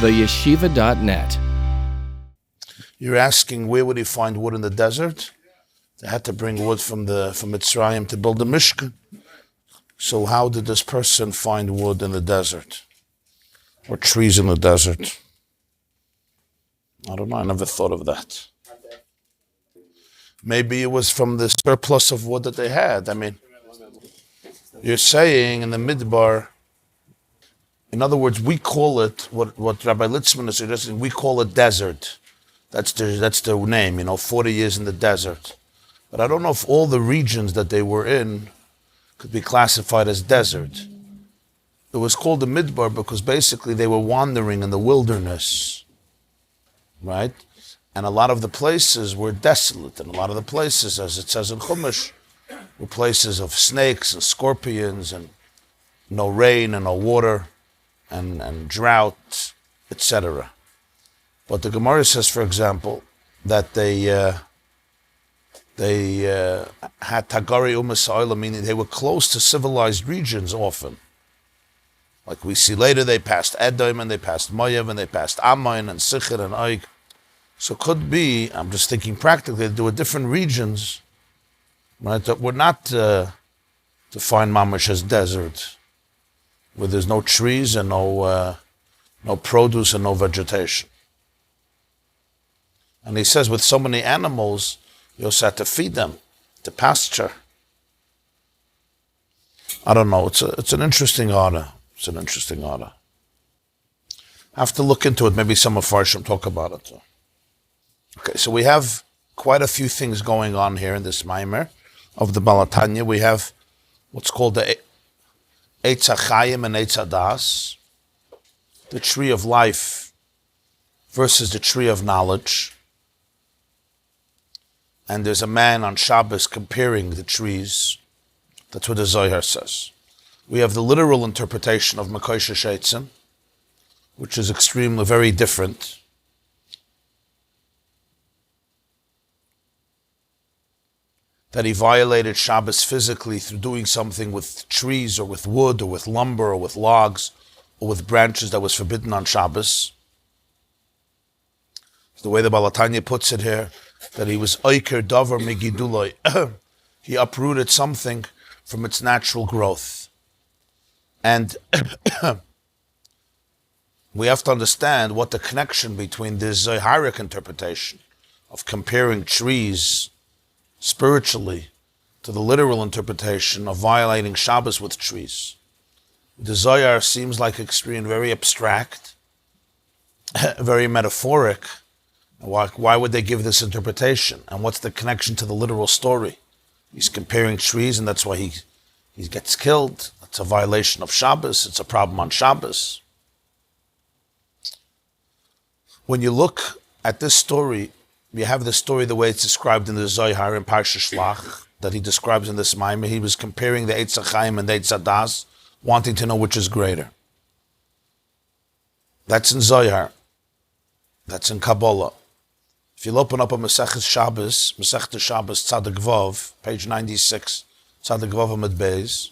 theyeshiva.net. You're asking where would he find wood in the desert? They had to bring wood from Mitzrayim to build the Mishkan. So how did this person find wood in the desert? Or trees in the desert? I don't know, I never thought of that. Maybe it was from the surplus of wood that they had. I mean, you're saying in the Midbar, in other words, we call it, what Rabbi Litzman is suggesting, we call it desert. That's the name, 40 years in the desert. But I don't know if all the regions that they were in could be classified as desert. It was called the Midbar because basically they were wandering in the wilderness, right? And a lot of the places were desolate, and a lot of the places, as it says in Chumash, were places of snakes and scorpions and no rain and no water and drought, etc. But the Gemara says, for example, that they had Tagari Umasa'ila, meaning they were close to civilized regions often. Like we see later, they passed Edom and they passed Moav and they passed Ammon and Sichir and Oig. So it could be, I'm just thinking practically, there were different regions, right, that were not defined mamash as desert, where there's no trees and no produce and no vegetation. And he says with so many animals, you also had to feed them, to pasture. I don't know, it's an interesting order. It's an interesting order. I have to look into it, maybe some of Farshim talk about it. Okay, so we have quite a few things going on here in this Maimer of the Balatanya. We have what's called the Eitz Chaim and Eitz Das, the tree of life versus the tree of knowledge. And there's a man on Shabbos comparing the trees. That's what the Zohar says. We have the literal interpretation of Mekosheish Eitzim, which is extremely very different. That he violated Shabbos physically through doing something with trees or with wood or with lumber or with logs or with branches that was forbidden on Shabbos. The way the Balatanya puts it here, that he was Oiker Dover Megiduloi. He uprooted something from its natural growth. And we have to understand what the connection between this Zoharic interpretation of comparing trees spiritually to the literal interpretation of violating Shabbos with trees. The Zohar seems like extreme, very abstract, very metaphoric. Why would they give this interpretation? And what's the connection to the literal story? He's comparing trees, and that's why he gets killed. It's a violation of Shabbos. It's a problem on Shabbos. When you look at this story, you have the story the way it's described in the Zohar in Parshas Shlach, that he describes in this Maimah. He was comparing the Eitz Chaim and the Eitz Das, wanting to know which is greater. That's in Zohar. That's in Kabbalah. If you'll open up a Masechet Shabbos, Masechet Shabbos, Tzadik Vav, page 96, Tzadik Vav Amud Beis,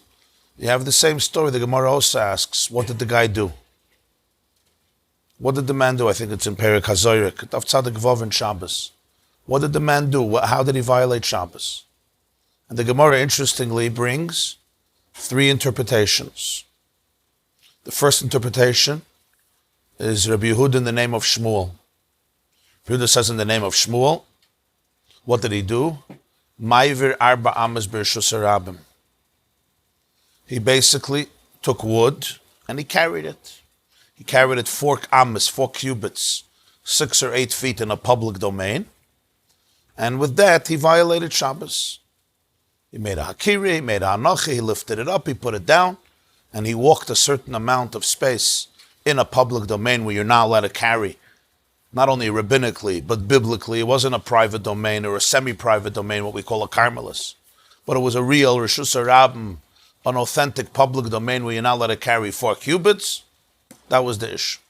you have the same story. The Gemara also asks, what did the guy do? What did the man do? I think it's in Perek HaZoyrek, of Tzadik Vav in Shabbos. What did the man do? How did he violate Shabbos? And the Gemara, interestingly, brings three interpretations. The first interpretation is Rabbi Yehuda in the name of Shmuel. Yehuda says in the name of Shmuel, what did he do? Ma'ivir arba amas b'reshus harabim. He basically took wood and he carried it. He carried it 4 amas, 4 cubits, 6 or 8 feet in a public domain. And with that, he violated Shabbos. He made a hakiri, he made a hanachi, he lifted it up, he put it down, and he walked a certain amount of space in a public domain where you're not allowed to carry, not only rabbinically, but biblically. It wasn't a private domain or a semi-private domain, what we call a karmelis, but it was a real reshus harabim, an authentic public domain where you're not allowed to carry 4 cubits. That was the issue.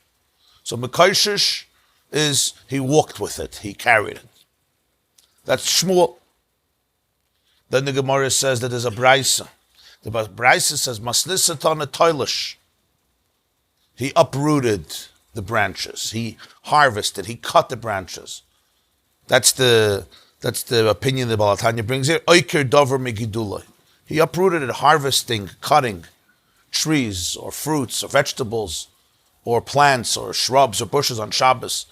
So Mekosheish is, he walked with it, he carried it. That's Shmuel. Then the Gemara says that there's a Braisa. The Braisa says, Masnisatan a toilish. He uprooted the branches. He harvested, he cut the branches. That's the opinion that Baal HaTanya brings here. Oiker dover megidulai. He uprooted it, harvesting, cutting trees or fruits or vegetables or plants or shrubs or bushes on Shabbos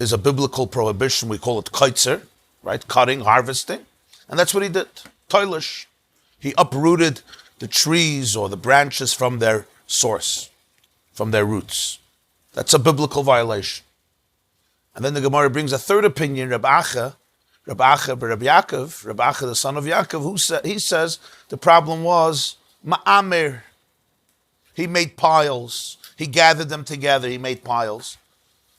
is a biblical prohibition. We call it kaitzer, right? Cutting, harvesting. And that's what he did. Toilish. He uprooted the trees or the branches from their source, from their roots. That's a biblical violation. And then the Gemara brings a third opinion, Rabbi Acha, Rabbi Acha, the son of Yaakov, he says the problem was ma'amir. He made piles. He gathered them together. He made piles.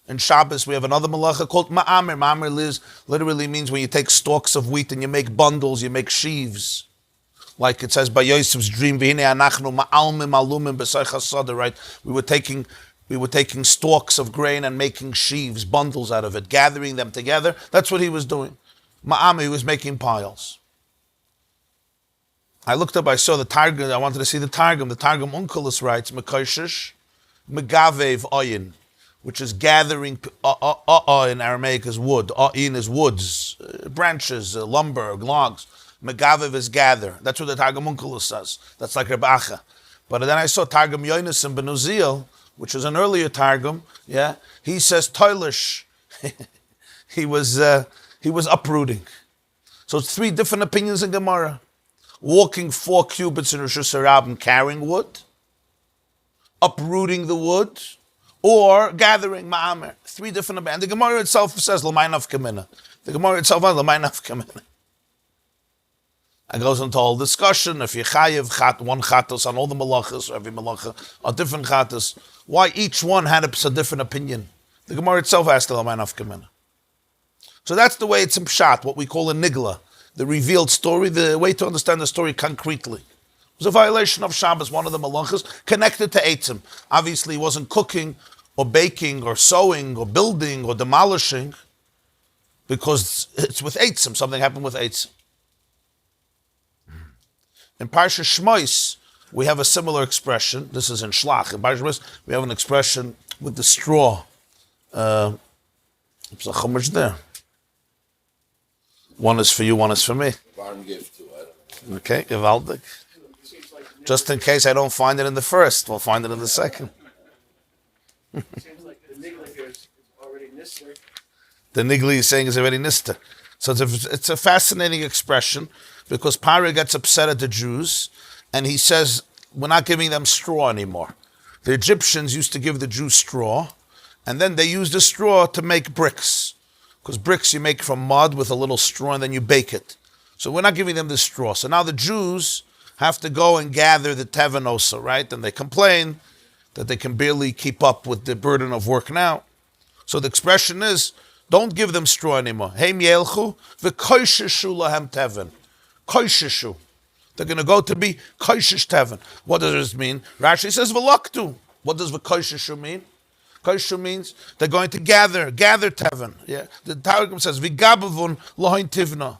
In Shabbos, we have another malacha called ma'amir. Ma'amir literally means when you take stalks of wheat and you make bundles, you make sheaves. Like it says by Yosef's dream, right? We were taking stalks of grain and making sheaves, bundles out of it, gathering them together. That's what he was doing. Ma'amir, he was making piles. I looked up, I saw the Targum, I wanted to see the Targum. The Targum Unkelus writes, Mekosheish, Megavev Oyin, which is gathering, in Aramaic is wood, Oyin is woods, branches, lumber, logs. Megavev is gather. That's what the Targum Unkelus says. That's like Rabbi Acha. But then I saw Targum Yonis and Ben Uziel, which is an earlier Targum, yeah, he says Toilish. he was uprooting. So it's three different opinions in Gemara. Walking 4 cubits in Rosh Hashanah and carrying wood, uprooting the wood, or gathering ma'amer. Three different opinions. And the Gemara itself says L'may nafka. The Gemara itself says L'may nafka. And goes into all discussion. If you chayiv one chatos on all the malachas, or every malacha, or different chatos, why each one had a different opinion. The Gemara itself asked L'may nafka. So that's the way it's in pshat, what we call a nigla. The revealed story, the way to understand the story concretely. It was a violation of Shabbos, one of the malachas, connected to Eitzim. Obviously, he wasn't cooking, or baking, or sewing, or building, or demolishing, because it's with Eitzim. Something happened with Eitzim. In Parshas Spies, we have a similar expression. This is in Shlach. In Parshas Spies, we have an expression with the straw. There's a chumash there. One is for you, one is for me. Barn gift too, I don't know. Okay, gewaldig. Just in case I don't find it in the first, we'll find it in the second. Seems like the nigla here is already nister. The nigli is saying is already nister. So it's a fascinating expression because Paro gets upset at the Jews and he says, we're not giving them straw anymore. The Egyptians used to give the Jews straw and then they used the straw to make bricks. Because bricks you make from mud with a little straw and then you bake it. So we're not giving them the straw. So now the Jews have to go and gather the teven also, right? And they complain that they can barely keep up with the burden of work now. So the expression is, don't give them straw anymore. Heim yelchu v'koisheshu lahem teven. Koisheshu. They're going to go to be koishesh teven. What does this mean? Rashi says v'laktu. What does v'koisheshu mean? Koishu means they're going to gather teven. Yeah, the Targum says vigabavun lohin tivna.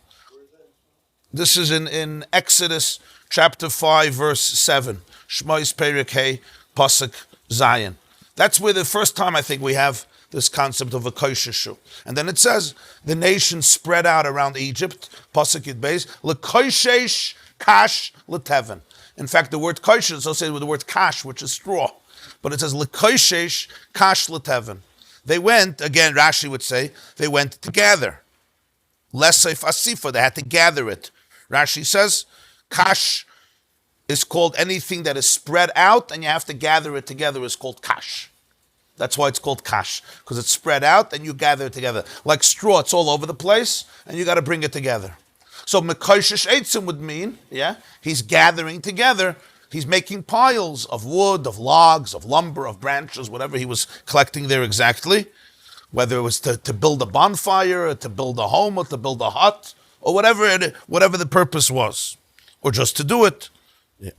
This is in Exodus chapter 5 verse 7. Shmois Perek Hey Pasuk Zayin. That's where the first time I think we have this concept of a koisheshu. And then it says the nation spread out around Egypt. Pasuk Yud Beis lekoishesh kash leteven. In fact, the word koish is associated with the word kash, which is straw. But it says Mekosheish kash leteven. They went, again, Rashi would say, they went to gather. Lesef asifa, they had to gather it. Rashi says, kash is called anything that is spread out and you have to gather it together is called kash. That's why it's called kash, because it's spread out and you gather it together. Like straw, it's all over the place and you got to bring it together. So Mekosheish Eitzim would mean, yeah, he's gathering together. He's making piles of wood, of logs, of lumber, of branches, whatever he was collecting there exactly. Whether it was to build a bonfire, or to build a home, or to build a hut, or whatever the purpose was. Or just to do it. Yeah.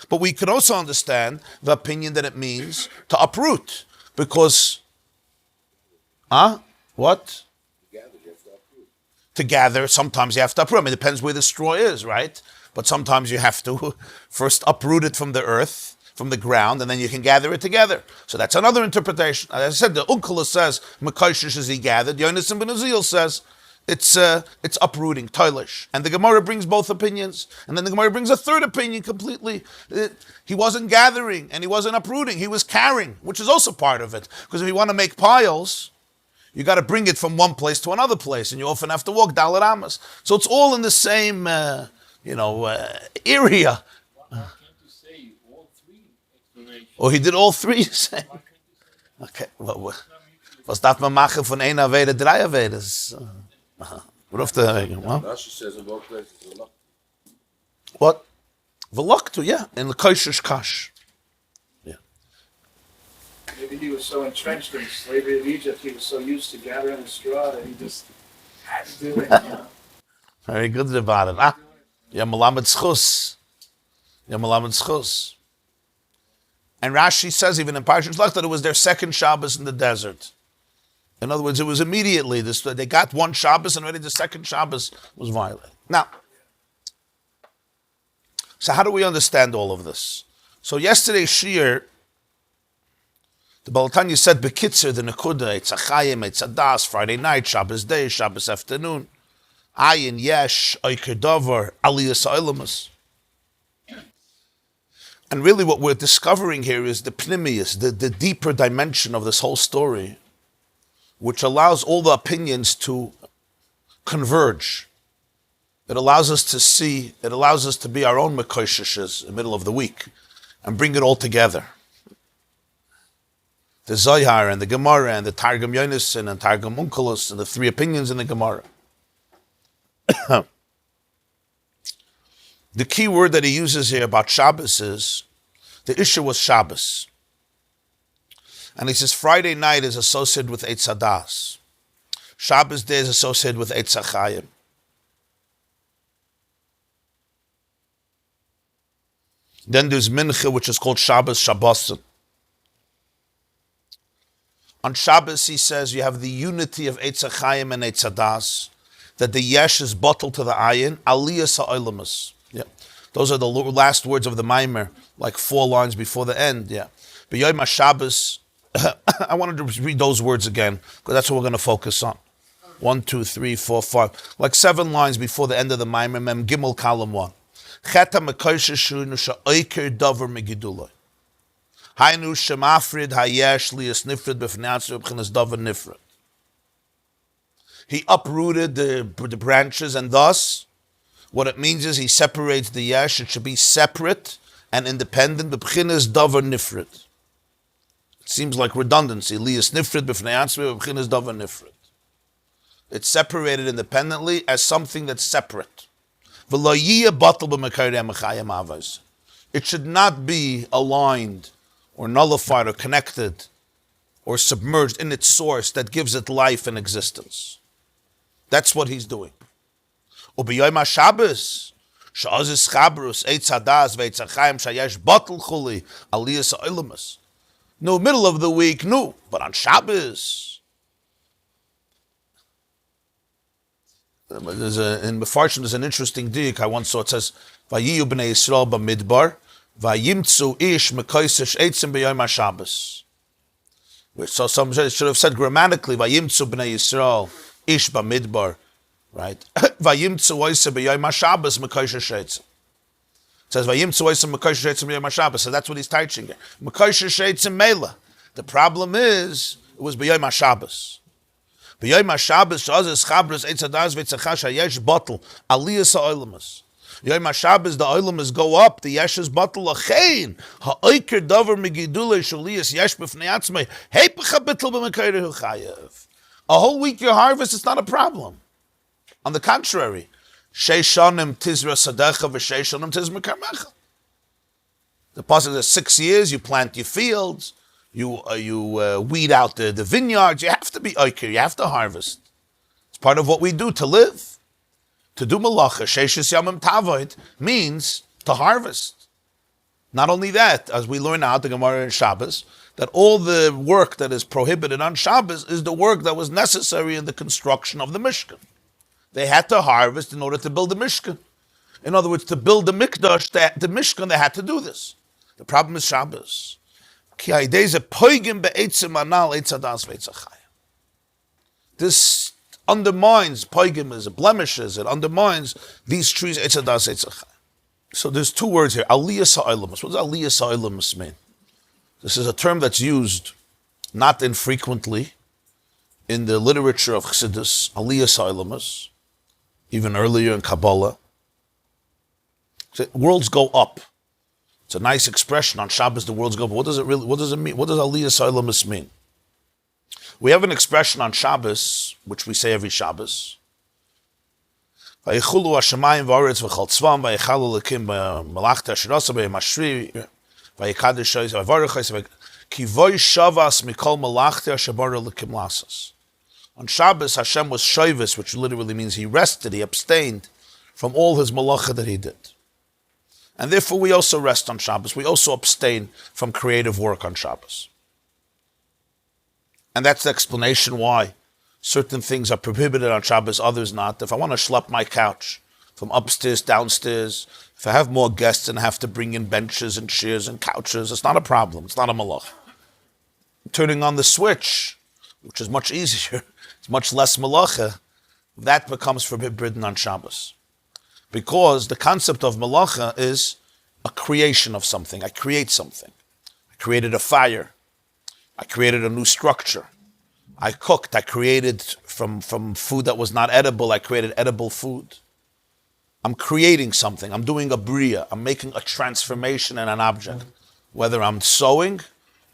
But we could also understand the opinion that it means to uproot. Because, what? To gather, sometimes you have to uproot. I mean, it depends where the straw is, right? But sometimes you have to first uproot it from the earth, from the ground, and then you can gather it together. So that's another interpretation. As I said, the Unkala says Mekosheish is he gathered. Yonasan ben Uziel says it's uprooting, toilish. And the Gemara brings both opinions. And then the Gemara brings a third opinion completely. He wasn't gathering and he wasn't uprooting. He was carrying, which is also part of it. Because if you want to make piles, you got to bring it from one place to another place, and you often have to walk Dalet Amas. So it's all in the same, area. Oh, he did all three, you say? Okay, was that mamache von einer Aveda, drei Avedas? Rashi says in both places, Velok. What? Veloktu, yeah, in the Koishish Kash. Yeah. Maybe he was so entrenched in slavery of Egypt, he was so used to gathering the straw that he just had to do it. Very good about it. Yeah, Malamed Schus. And Rashi says even in Parshas Shlach that it was their second Shabbos in the desert. In other words, it was immediately they got one Shabbos and already the second Shabbos was violated. Now, so how do we understand all of this? So yesterday's Shir, the Baal Tanya said Bekitzer, the Nekuda, it's a Chaim, it's a Das, Friday night, Shabbos day, Shabbos afternoon, Ayin, Yesh, Oiker Dover, Aliyas Oilamas. And really what we're discovering here is the pnimius, the deeper dimension of this whole story, which allows all the opinions to converge. It allows us to see, it allows us to be our own Mekosheish in the middle of the week and bring it all together. The Zohar and the Gemara and the Targum Yonasan and Targum Unkelos and the three opinions in the Gemara. The key word that he uses here about Shabbos is, the issue was Shabbos. And he says Friday night is associated with Eitz Hadas. Shabbos day is associated with Eitz HaChaim. Then there's Mincha, which is called Shabbos Shabbosim. On Shabbos, he says, you have the unity of Eitz HaChaim and Eitz Hadas, that the Yesh is bottled to the Ayin, Aliyas HaOilamas. Yeah. Those are the last words of the Maimer, like 4 lines before the end. Yeah. But Yom HaShabbos, I wanted to read those words again, because that's what we're going to focus on. 1, 2, 3, 4, 5. Like 7 lines before the end of the Maimer, Mem Gimel Kalam 1. Cheta Mekosheish Nusha Oiker Dover Megiduloi. Hainu Shemafrid Hayesh Lias Nifrid B'fnei B'chinas Dover Nifrid. He uprooted the branches, and thus, what it means is he separates the yesh. It should be separate and independent. B'chinas Dover Nifrid. It seems like redundancy. Lias Nifrid B'fnei B'chinas Dover Nifrid. It's separated independently as something that's separate. It should not be aligned or nullified or connected or submerged in its source that gives it life and existence. That's what he's doing. No, middle of the week, no. But on Shabbos, in Mefarshim, there's an interesting dik I once saw. It says, "Vayiyu b'nei Yisrael b'midbar, vayimtzu ish Mekosheish Eitzim b'yom HaShabbos." So some should have said grammatically, "Vayimtzu b'nei Yisrael ish b'midbar," right? Vayimtzu oisa b'yom HaShabbos Mekosheish Eitzim. It says, "Vayimtzu oisa Mekosheish Eitzim b'yom HaShabbos." So that's what he's teaching here. Mekosheish Eitzim Mela. The problem is, it was b'yom HaShabbos. B'yom HaShabbos shazes chabros Eitz Hadas v'etzachash hayesh bottle aliyas ha'olamas. Yom HaShabbos the olamas go up, the yesh is bottle achein ha'oiker davar megidulei sholiyas yesh b'fnei atzmei heipacha bittul b'mekayrehu chayev. A whole week your harvest is not a problem. On the contrary, sheishanim tizra sadecha v'sheishanim tizra karmecha. The pasuk says 6 years you plant your fields. You weed out the vineyards. You have to be oiker. You have to harvest. It's part of what we do to live. To do malacha, sheishis yamim tavoid, means to harvest. Not only that, as we learn out the Gemara in Shabbos, that all the work that is prohibited on Shabbos is the work that was necessary in the construction of the Mishkan. They had to harvest in order to build the Mishkan. In other words, to build the Mikdash, the Mishkan, they had to do this. The problem is Shabbos. This undermines, poigim is blemishes, it undermines these trees, Eitz Hadas, Eitz HaChayim. So there's two words here, Aliyas HaOlamus. What does Aliyas HaOlamus mean? This is a term that's used not infrequently in the literature of Chassidus, Aliyas HaOlamus, even earlier in Kabbalah. So worlds go up. It's a nice expression on Shabbos, the worlds go up. What does it mean? What does Aliyas HaOlamus mean? We have an expression on Shabbos, which we say every Shabbos. Vayichulu hashamayim v'aretz v'chal tzvam, vayichalu lekim b'malachta ashirasa b'yemashri, vayikadosh shoyz v'varechos, ki voy shavas mikol malachta ashabara lekim lasas. On Shabbos, Hashem was shoyvis, which literally means he rested, he abstained from all his malacha that he did. And therefore we also rest on Shabbos. We also abstain from creative work on Shabbos. And that's the explanation why certain things are prohibited on Shabbos, others not. If I want to schlep my couch from upstairs, downstairs, if I have more guests and have to bring in benches and chairs and couches, it's not a problem. It's not a malach. Turning on the switch, which is much easier, it's much less malacha, that becomes forbidden on Shabbos. Because the concept of malacha is a creation of something. I create something. I created a fire. I created a new structure. I cooked. I created from food that was not edible, I created edible food. I'm creating something. I'm doing a bria. I'm making a transformation in an object. Whether I'm sewing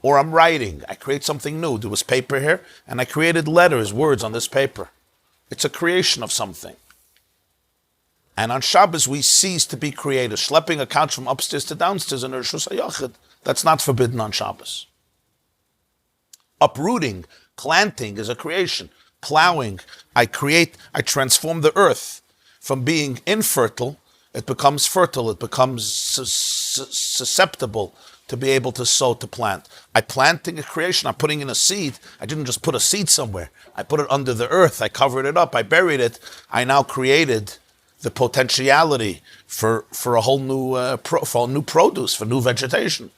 or I'm writing. I create something new. There was paper here, and I created letters, words on this paper. It's a creation of something. And on Shabbos, we cease to be creative. Schlepping a couch from upstairs to downstairs in a Rishus HaYachid, that's not forbidden on Shabbos. Uprooting, planting is a creation. Plowing, I transform the earth. From being infertile, it becomes fertile. It becomes susceptible to be able to sow, to plant. I'm planting a creation. I'm putting in a seed. I didn't just put a seed somewhere. I put it under the earth. I covered it up. I buried it. I now created the potentiality for a whole new produce, for new vegetation.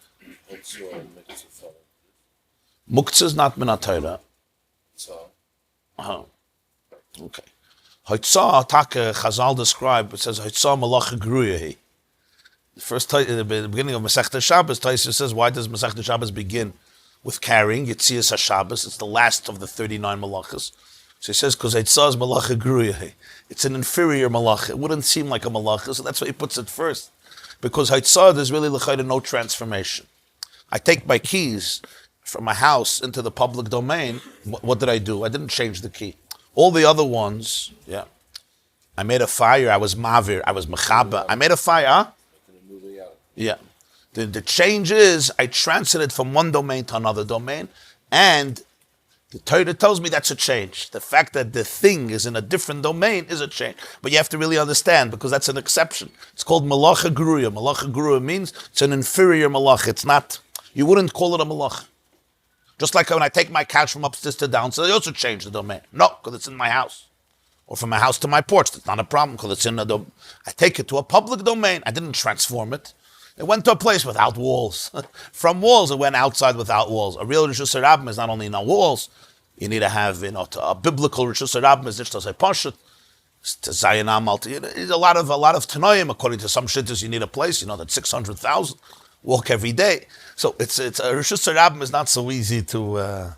Muktzah is not min Torah. Okay. Hoitzah, Chazal describe, it says, Hoitzah malacha gruyahi. The beginning of Masechta Shabbos, Taisa says, why does Masechta Shabbos begin with carrying? Yitzias HaShabbos, it's the last of the 39 malachas. So he says, because Hoitzah is malacha gruyahi. It's an inferior malacha. It wouldn't seem like a malacha, so that's why he puts it first. Because Hoitzah, there's really no transformation. I take my keys from my house into the public domain. What did I do? I didn't change the key. All the other ones, I made a fire, I was mavir, I was mechaba. I made a fire, huh? Yeah. The change is, I transited from one domain to another domain, and the Torah tells me that's a change. The fact that the thing is in a different domain is a change. But you have to really understand, because that's an exception. It's called malacha gruya. Malacha gruya means it's an inferior malacha. It's not, you wouldn't call it a malacha. Just like when I take my couch from upstairs to downstairs, I also change the domain. No, because it's in my house. Or from my house to my porch, that's not a problem, because it's in the domain. I take it to a public domain. I didn't transform it. It went to a place without walls. From walls, it went outside without walls. A real Rishus HaRabbim is not only no walls. You need to have, a biblical Rishus HaRabbim is to say Parshas, to Zayin Amal. There's a lot of Tanoim. According to some shittas, you need a place. That's 600,000. Walk every day. So it's a Rishus HaRabbim is not so easy to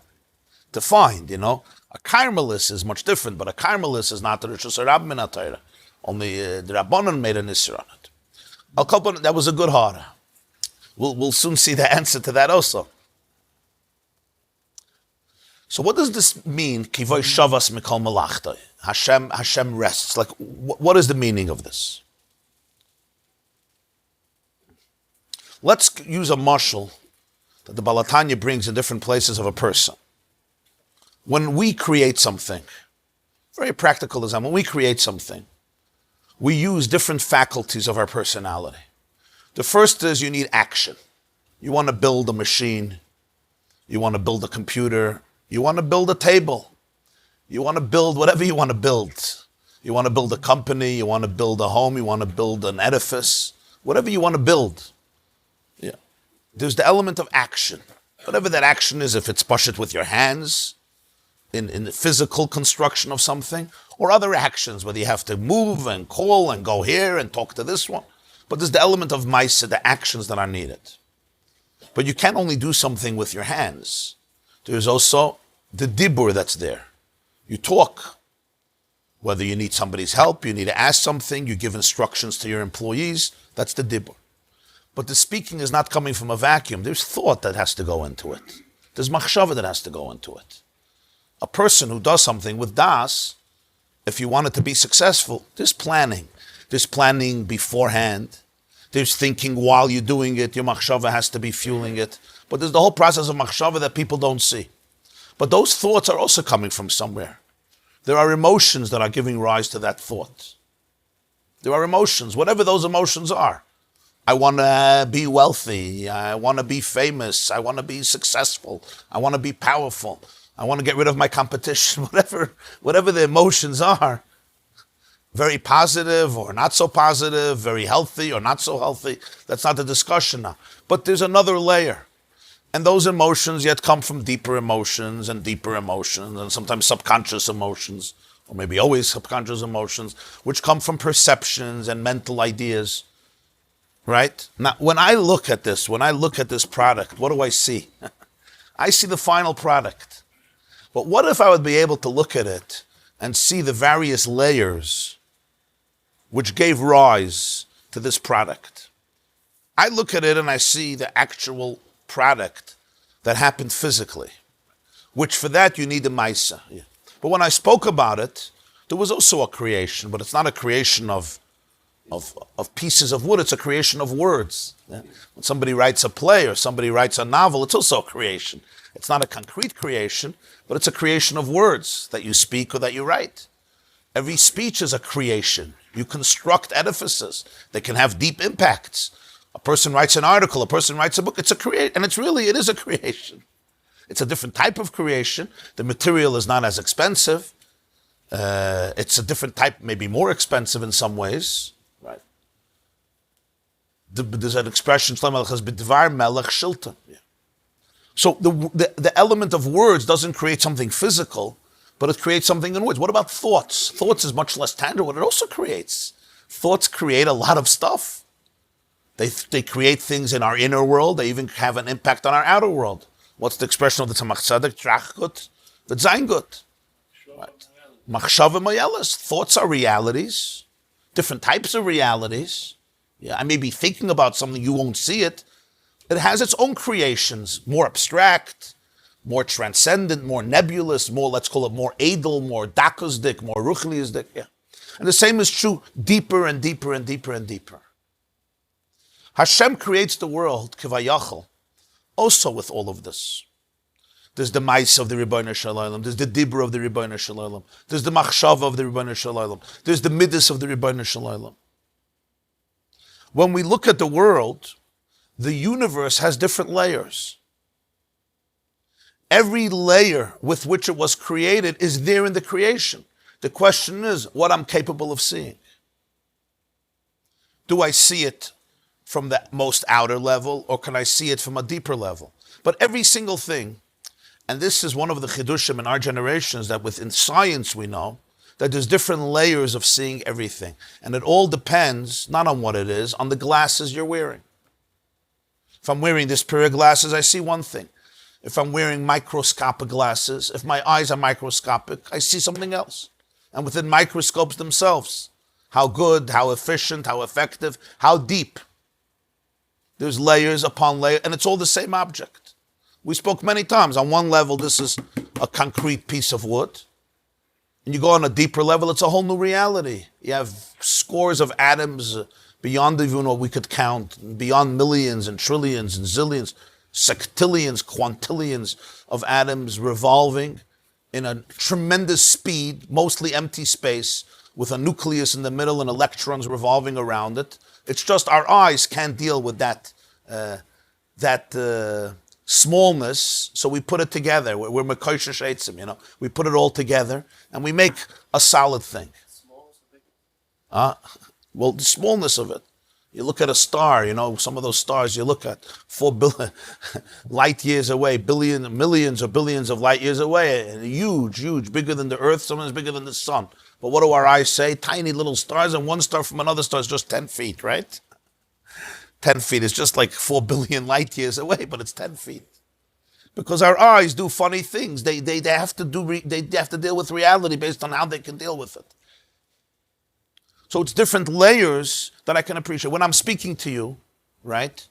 find. A Carmelis is much different, but a Carmelis is not the Rishus HaRabbim in Torah. Only the Rabbanon made an Isser on it. That was a good hara. We'll soon see the answer to that also. So what does this mean? Kivoy shavas mikol malachta. Hashem rests. Like, what is the meaning of this? Let's use a mashal that the Balatanya brings in different places of a person. When we create something, very practical example, when we create something, we use different faculties of our personality. The first is you need action. You want to build a machine. You want to build a computer. You want to build a table. You want to build whatever you want to build. You want to build a company. You want to build a home. You want to build an edifice. Whatever you want to build. Yeah. there's the element of action. Whatever that action is, if it's pushed with your hands, in the physical construction of something, or other actions, whether you have to move and call and go here and talk to this one. But there's the element of maisa, the actions that are needed. But you can't only do something with your hands. There's also the dibur that's there. You talk. Whether you need somebody's help, you need to ask something, you give instructions to your employees, that's the dibur. But the speaking is not coming from a vacuum. There's thought that has to go into it. There's machshava that has to go into it. A person who does something with das, if you want it to be successful, there's planning. There's planning beforehand. There's thinking while you're doing it. Your machshava has to be fueling it. But there's the whole process of machshava that people don't see. But those thoughts are also coming from somewhere. There are emotions that are giving rise to that thought. There are emotions, whatever those emotions are. I want to be wealthy. I want to be famous. I want to be successful. I want to be powerful. I want to get rid of my competition. Whatever the emotions are, very positive or not so positive, very healthy or not so healthy, that's not the discussion now. But there's another layer. And those emotions yet come from deeper emotions and sometimes subconscious emotions, or maybe always subconscious emotions, which come from perceptions and mental ideas. Right? Now, when I look at this product, what do I see? I see the final product. But what if I would be able to look at it and see the various layers which gave rise to this product? I look at it and I see the actual product that happened physically, which for that you need a maisa. Yeah. But when I spoke about it, there was also a creation, but it's not a creation of pieces of wood, it's a creation of words. Yeah. When somebody writes a play or somebody writes a novel, it's also a creation. It's not a concrete creation, but it's a creation of words that you speak or that you write. Every speech is a creation. You construct edifices that can have deep impacts. A person writes an article, a person writes a book, it's a creation, and it is a creation. It's a different type of creation. The material is not as expensive. It's a different type, maybe more expensive in some ways. Right? There's an expression, b'dvar melech shilton. So the element of words doesn't create something physical, but it creates something in words. What about thoughts? Thoughts is much less tangible. What it also creates. Thoughts create a lot of stuff. They create things in our inner world. They even have an impact on our outer world. What's the expression of the Tzemach Tzedek? Trachgut, the Zayngut. Machshava Mayelis. Thoughts are realities. Different types of realities. Yeah, I may be thinking about something, you won't see it. It has its own creations, more abstract, more transcendent, more nebulous, more, let's call it more edel, more dakosdik, more ruchliisdik. Yeah. And the same is true deeper and deeper and deeper and deeper. Hashem creates the world, kivayachal, also with all of this. There's the mais of the Ribbono Shel Olam, there's the dibur of the Ribbono Shel Olam, there's the machshava of the Ribbono Shel Olam, there's the midas of the Ribbono Shel Olam. When we look at the world, the universe has different layers. Every layer with which it was created is there in the creation. The question is what I'm capable of seeing. Do I see it from the most outer level, or can I see it from a deeper level? But every single thing, and this is one of the chidushim in our generations, that within science we know that there's different layers of seeing everything. And it all depends, not on what it is, on the glasses you're wearing. If I'm wearing this pair of glasses, I see one thing. If I'm wearing microscopic glasses, if my eyes are microscopic, I see something else. And within microscopes themselves, how good, how efficient, how effective, how deep. There's layers upon layers, and it's all the same object. We spoke many times. On one level, this is a concrete piece of wood. And you go on a deeper level, it's a whole new reality. You have scores of atoms beyond even what we could count, beyond millions and trillions and zillions, sextillions, quintillions of atoms revolving in a tremendous speed, mostly empty space, with a nucleus in the middle and electrons revolving around it. It's just our eyes can't deal with that smallness, so we put it together. We're Mekosheish Eitzim, We put it all together and we make a solid thing. Well, the smallness of it. You look at a star, some of those stars you look at, 4 billion light years away, millions or billions of light years away, and huge, bigger than the earth, sometimes bigger than the sun. But what do our eyes say? Tiny little stars, and one star from another star is just 10 feet, right? 10 feet is just like 4 billion light years away, but it's 10 feet. Because our eyes do funny things. They have to deal with reality based on how they can deal with it. So it's different layers that I can appreciate. When I'm speaking to you, right?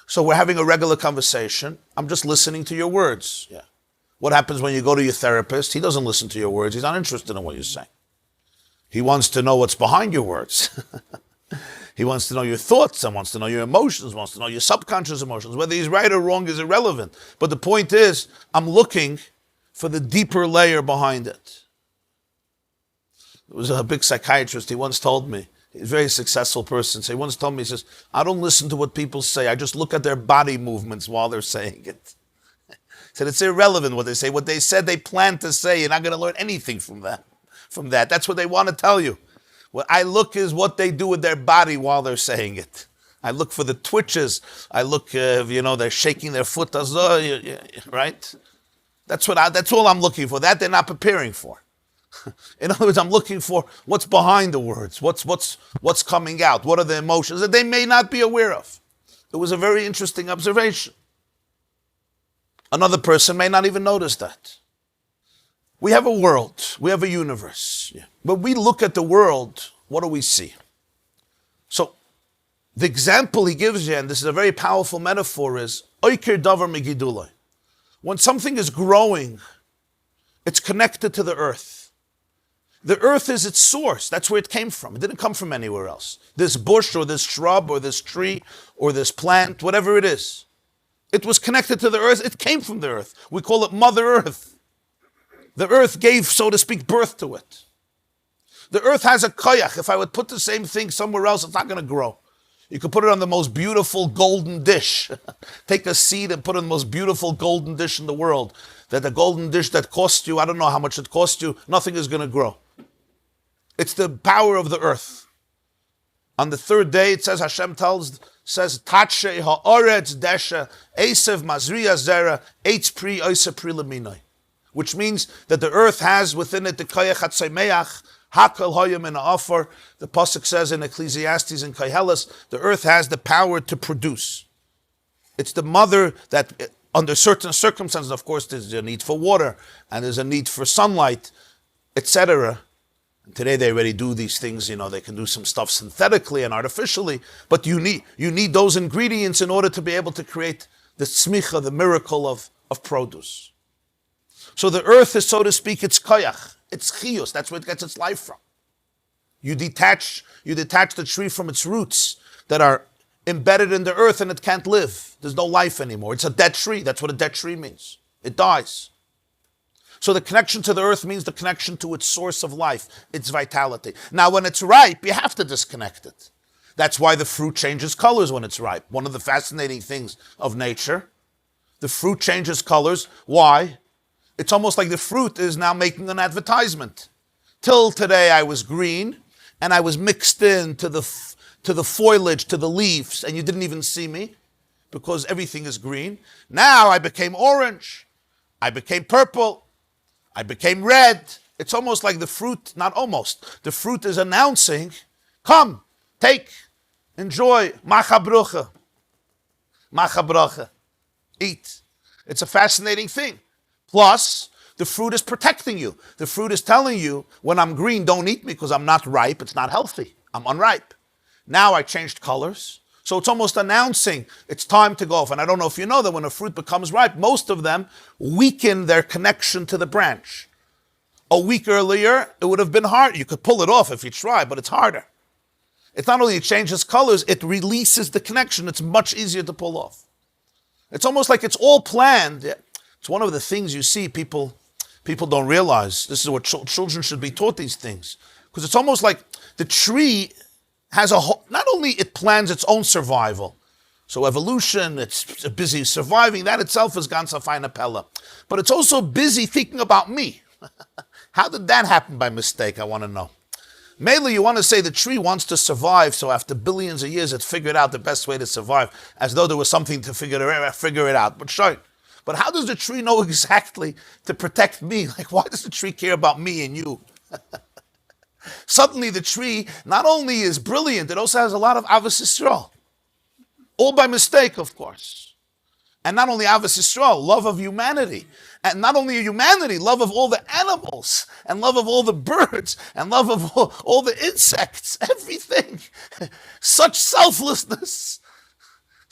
So we're having a regular conversation. I'm just listening to your words. Yeah. What happens when you go to your therapist? He doesn't listen to your words. He's not interested in what you're saying. He wants to know what's behind your words. He wants to know your thoughts and wants to know your emotions, wants to know your subconscious emotions. Whether he's right or wrong is irrelevant. But the point is, I'm looking for the deeper layer behind it. There was a big psychiatrist, he once told me, he's a very successful person, so he once told me, he says, I don't listen to what people say, I just look at their body movements while they're saying it. He said, it's irrelevant what they say. What they said they plan to say, you're not going to learn anything from that. That's what they want to tell you. What I look is what they do with their body while they're saying it. I look for the twitches. I look, they're shaking their foot, right? That's all I'm looking for. That they're not preparing for. In other words, I'm looking for what's behind the words, what's coming out, what are the emotions that they may not be aware of. It was a very interesting observation. Another person may not even notice that. We have a world, we have a universe. Yeah. When we look at the world, what do we see? So, the example he gives you, and this is a very powerful metaphor, is Oikir Davar Megidulai. When something is growing, it's connected to the earth. The earth is its source. That's where it came from. It didn't come from anywhere else. This bush or this shrub or this tree or this plant, whatever it is. It was connected to the earth. It came from the earth. We call it Mother Earth. The earth gave, so to speak, birth to it. The earth has a koyach. If I would put the same thing somewhere else, it's not going to grow. You could put it on the most beautiful golden dish. Take a seed and put it on the most beautiful golden dish in the world. That the golden dish that cost you, I don't know how much it cost you, nothing is going to grow. It's the power of the earth. On the third day, it says, Hashem says, Tatshe ha'oretz desha, esev mazriya zera, eitz pri oisa pri leminoi. Which means that the earth has within it the koyach hatzemeach, hakol hoyim in offer. The pasuk says in Ecclesiastes and Koheles, the earth has the power to produce. It's the mother that, under certain circumstances, of course, there's a need for water, and there's a need for sunlight, etc. Today they already do these things, they can do some stuff synthetically and artificially, but you need those ingredients in order to be able to create the tzmicha, the miracle of produce. So the earth is, so to speak, it's koyach, it's chiyus, that's where it gets its life from. You detach the tree from its roots that are embedded in the earth and it can't live. There's no life anymore. It's a dead tree. That's what a dead tree means. It dies. So the connection to the earth means the connection to its source of life, its vitality. Now, when it's ripe, you have to disconnect it. That's why the fruit changes colors when it's ripe. One of the fascinating things of nature, the fruit changes colors. Why? It's almost like the fruit is now making an advertisement. Till today, I was green, and I was mixed in to the foliage, to the leaves, and you didn't even see me because everything is green. Now I became orange. I became purple. I became red. It's almost like the fruit, not almost, the fruit is announcing, come, take, enjoy, macha bracha, eat. It's a fascinating thing. Plus, the fruit is protecting you. The fruit is telling you, when I'm green, don't eat me because I'm not ripe, it's not healthy, I'm unripe. Now I changed colors. So it's almost announcing it's time to go off. And I don't know if you know that when a fruit becomes ripe, most of them weaken their connection to the branch. A week earlier, it would have been hard. You could pull it off if you try, but it's harder. It's not only it changes colors, it releases the connection. It's much easier to pull off. It's almost like it's all planned. It's one of the things you see people don't realize. This is what children should be taught these things. Because it's almost like the tree has not only it plans its own survival, so evolution, it's busy surviving, that itself is ganza feine pella. But it's also busy thinking about me. How did that happen by mistake, I want to know. Mainly you want to say the tree wants to survive, so after billions of years it figured out the best way to survive, as though there was something to figure it out. But how does the tree know exactly to protect me? Like, why does the tree care about me and you? Suddenly the tree not only is brilliant, it also has a lot of Avos Yisrael. All by mistake, of course. And not only Avos Yisrael, love of humanity. And not only humanity, love of all the animals, and love of all the birds, and love of all the insects, everything. Such selflessness.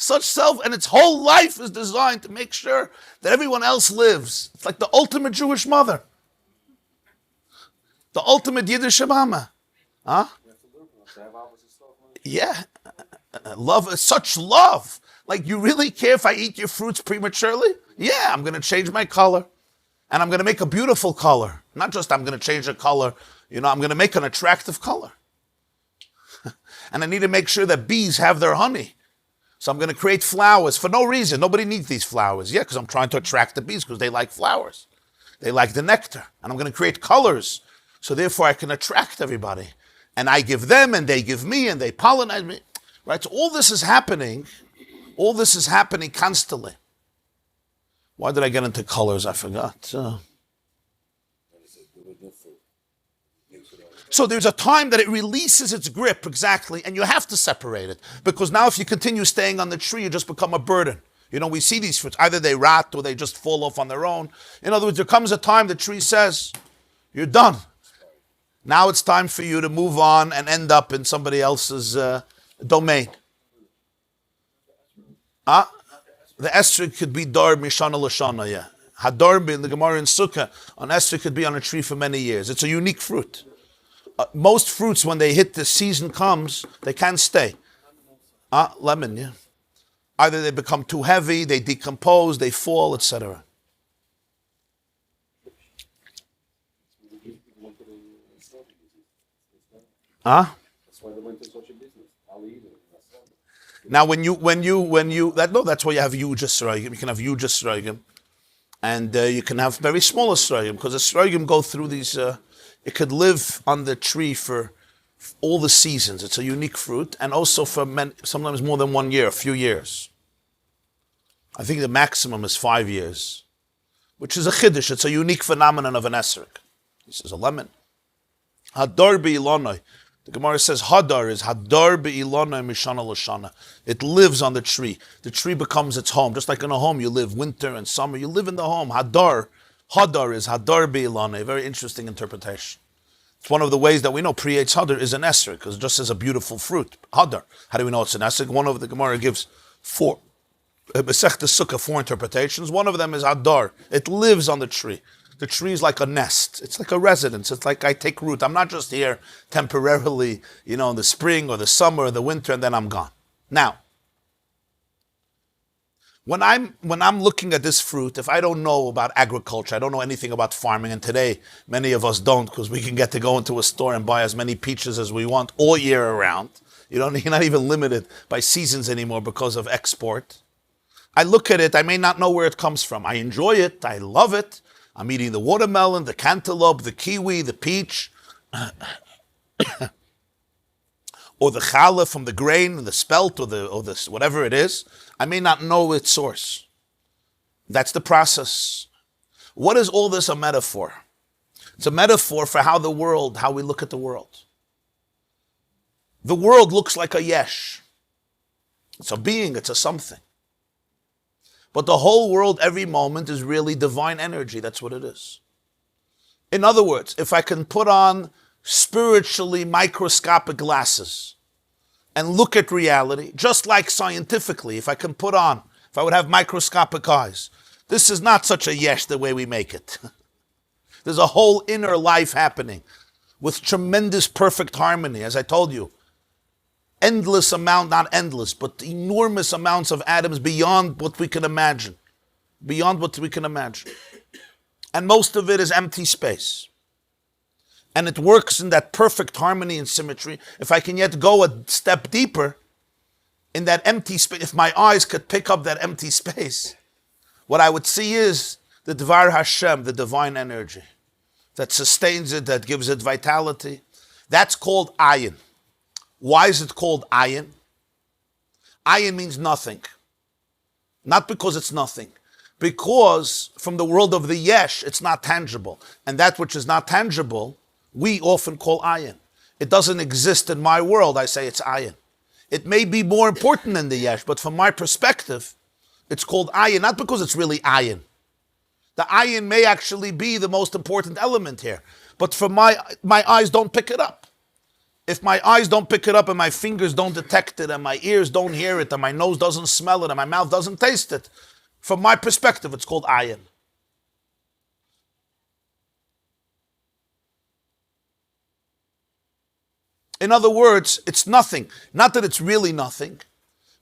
And its whole life is designed to make sure that everyone else lives. It's like the ultimate Jewish mother. The ultimate Yiddish mama. Huh? Yeah. Love, such love. Like, you really care if I eat your fruits prematurely? Yeah, I'm going to change my color. And I'm going to make a beautiful color. Not just I'm going to change the color. I'm going to make an attractive color. And I need to make sure that bees have their honey. So I'm going to create flowers for no reason. Nobody needs these flowers. Yeah, because I'm trying to attract the bees because they like flowers. They like the nectar. And I'm going to create colors. So therefore I can attract everybody. And I give them and they give me and they pollinize me. Right? So all this is happening constantly. Why did I get into colors? I forgot. So there's a time that it releases its grip, exactly, and you have to separate it. Because now if you continue staying on the tree, you just become a burden. We see these fruits. Either they rot or they just fall off on their own. In other words, there comes a time the tree says, you're done. Now it's time for you to move on and end up in somebody else's domain. The esrog could be dar mishana l'shana, yeah. Hadar in the Gemara in Sukkah, an esrog could be on a tree for many years. It's a unique fruit. Most fruits, when they hit the season comes, they can't stay. Lemon, yeah. Either they become too heavy, they decompose, they fall, etc. That's why they went to such a business. Now, that's why you have huge esrogim. You can have huge esrogim, and you can have very small esrogim, because esrogim go through these. It could live on the tree for all the seasons. It's a unique fruit, and also for sometimes more than 1 year, a few years. I think the maximum is 5 years, which is a chiddush. It's a unique phenomenon of an esrog. This is a lemon. Hadar be'ilonai. The Gemara says Hadar is Hadar be'ilonai mishana l'shana. It lives on the tree. The tree becomes its home. Just like in a home, you live winter and summer. You live in the home. Hadar is Hadar be'ilonai. Very interesting interpretation. It's one of the ways that we know Pri-Eitz Hadar is an esrog, because it just as a beautiful fruit. Hadar. How do we know it's an esrog? One of the Gemara gives four interpretations. One of them is Hadar. It lives on the tree. The tree is like a nest. It's like a residence. It's like I take root. I'm not just here temporarily, in the spring or the summer or the winter, and then I'm gone. Now, when I'm looking at this fruit, if I don't know about agriculture, I don't know anything about farming, and today many of us don't, because we can get to go into a store and buy as many peaches as we want all year around. You're not even limited by seasons anymore because of export. I look at it, I may not know where it comes from. I enjoy it, I love it. I'm eating the watermelon, the cantaloupe, the kiwi, the peach, or the challah from the grain, the spelt, or the whatever it is. I may not know its source. That's the process. What is all this a metaphor? It's a metaphor for how we look at the world. The world looks like a yesh. It's a being, it's a something. But the whole world, every moment, is really divine energy. That's what it is. In other words, if I can put on spiritually microscopic glasses and look at reality, just like scientifically, if I would have microscopic eyes, this is not such a yesh the way we make it. There's a whole inner life happening with tremendous perfect harmony, as I told you. Endless amount, not endless, but enormous amounts of atoms beyond what we can imagine. Beyond what we can imagine. And most of it is empty space. And it works in that perfect harmony and symmetry. If I can yet go a step deeper in that empty space, if my eyes could pick up that empty space, what I would see is the Dvar Hashem, the divine energy, that sustains it, that gives it vitality, That's called ayin. Why is it called ayin? Ayin means nothing. Not because it's nothing. Because from the world of the yesh, it's not tangible. And that which is not tangible, we often call ayin. It doesn't exist in my world, I say it's ayin. It may be more important than the yesh, but from my perspective, it's called ayin, not because it's really ayin. The ayin may actually be the most important element here, but for my eyes don't pick it up. If my eyes don't pick it up and my fingers don't detect it and my ears don't hear it and my nose doesn't smell it and my mouth doesn't taste it, from my perspective, it's called ayin. In other words, it's nothing. Not that it's really nothing.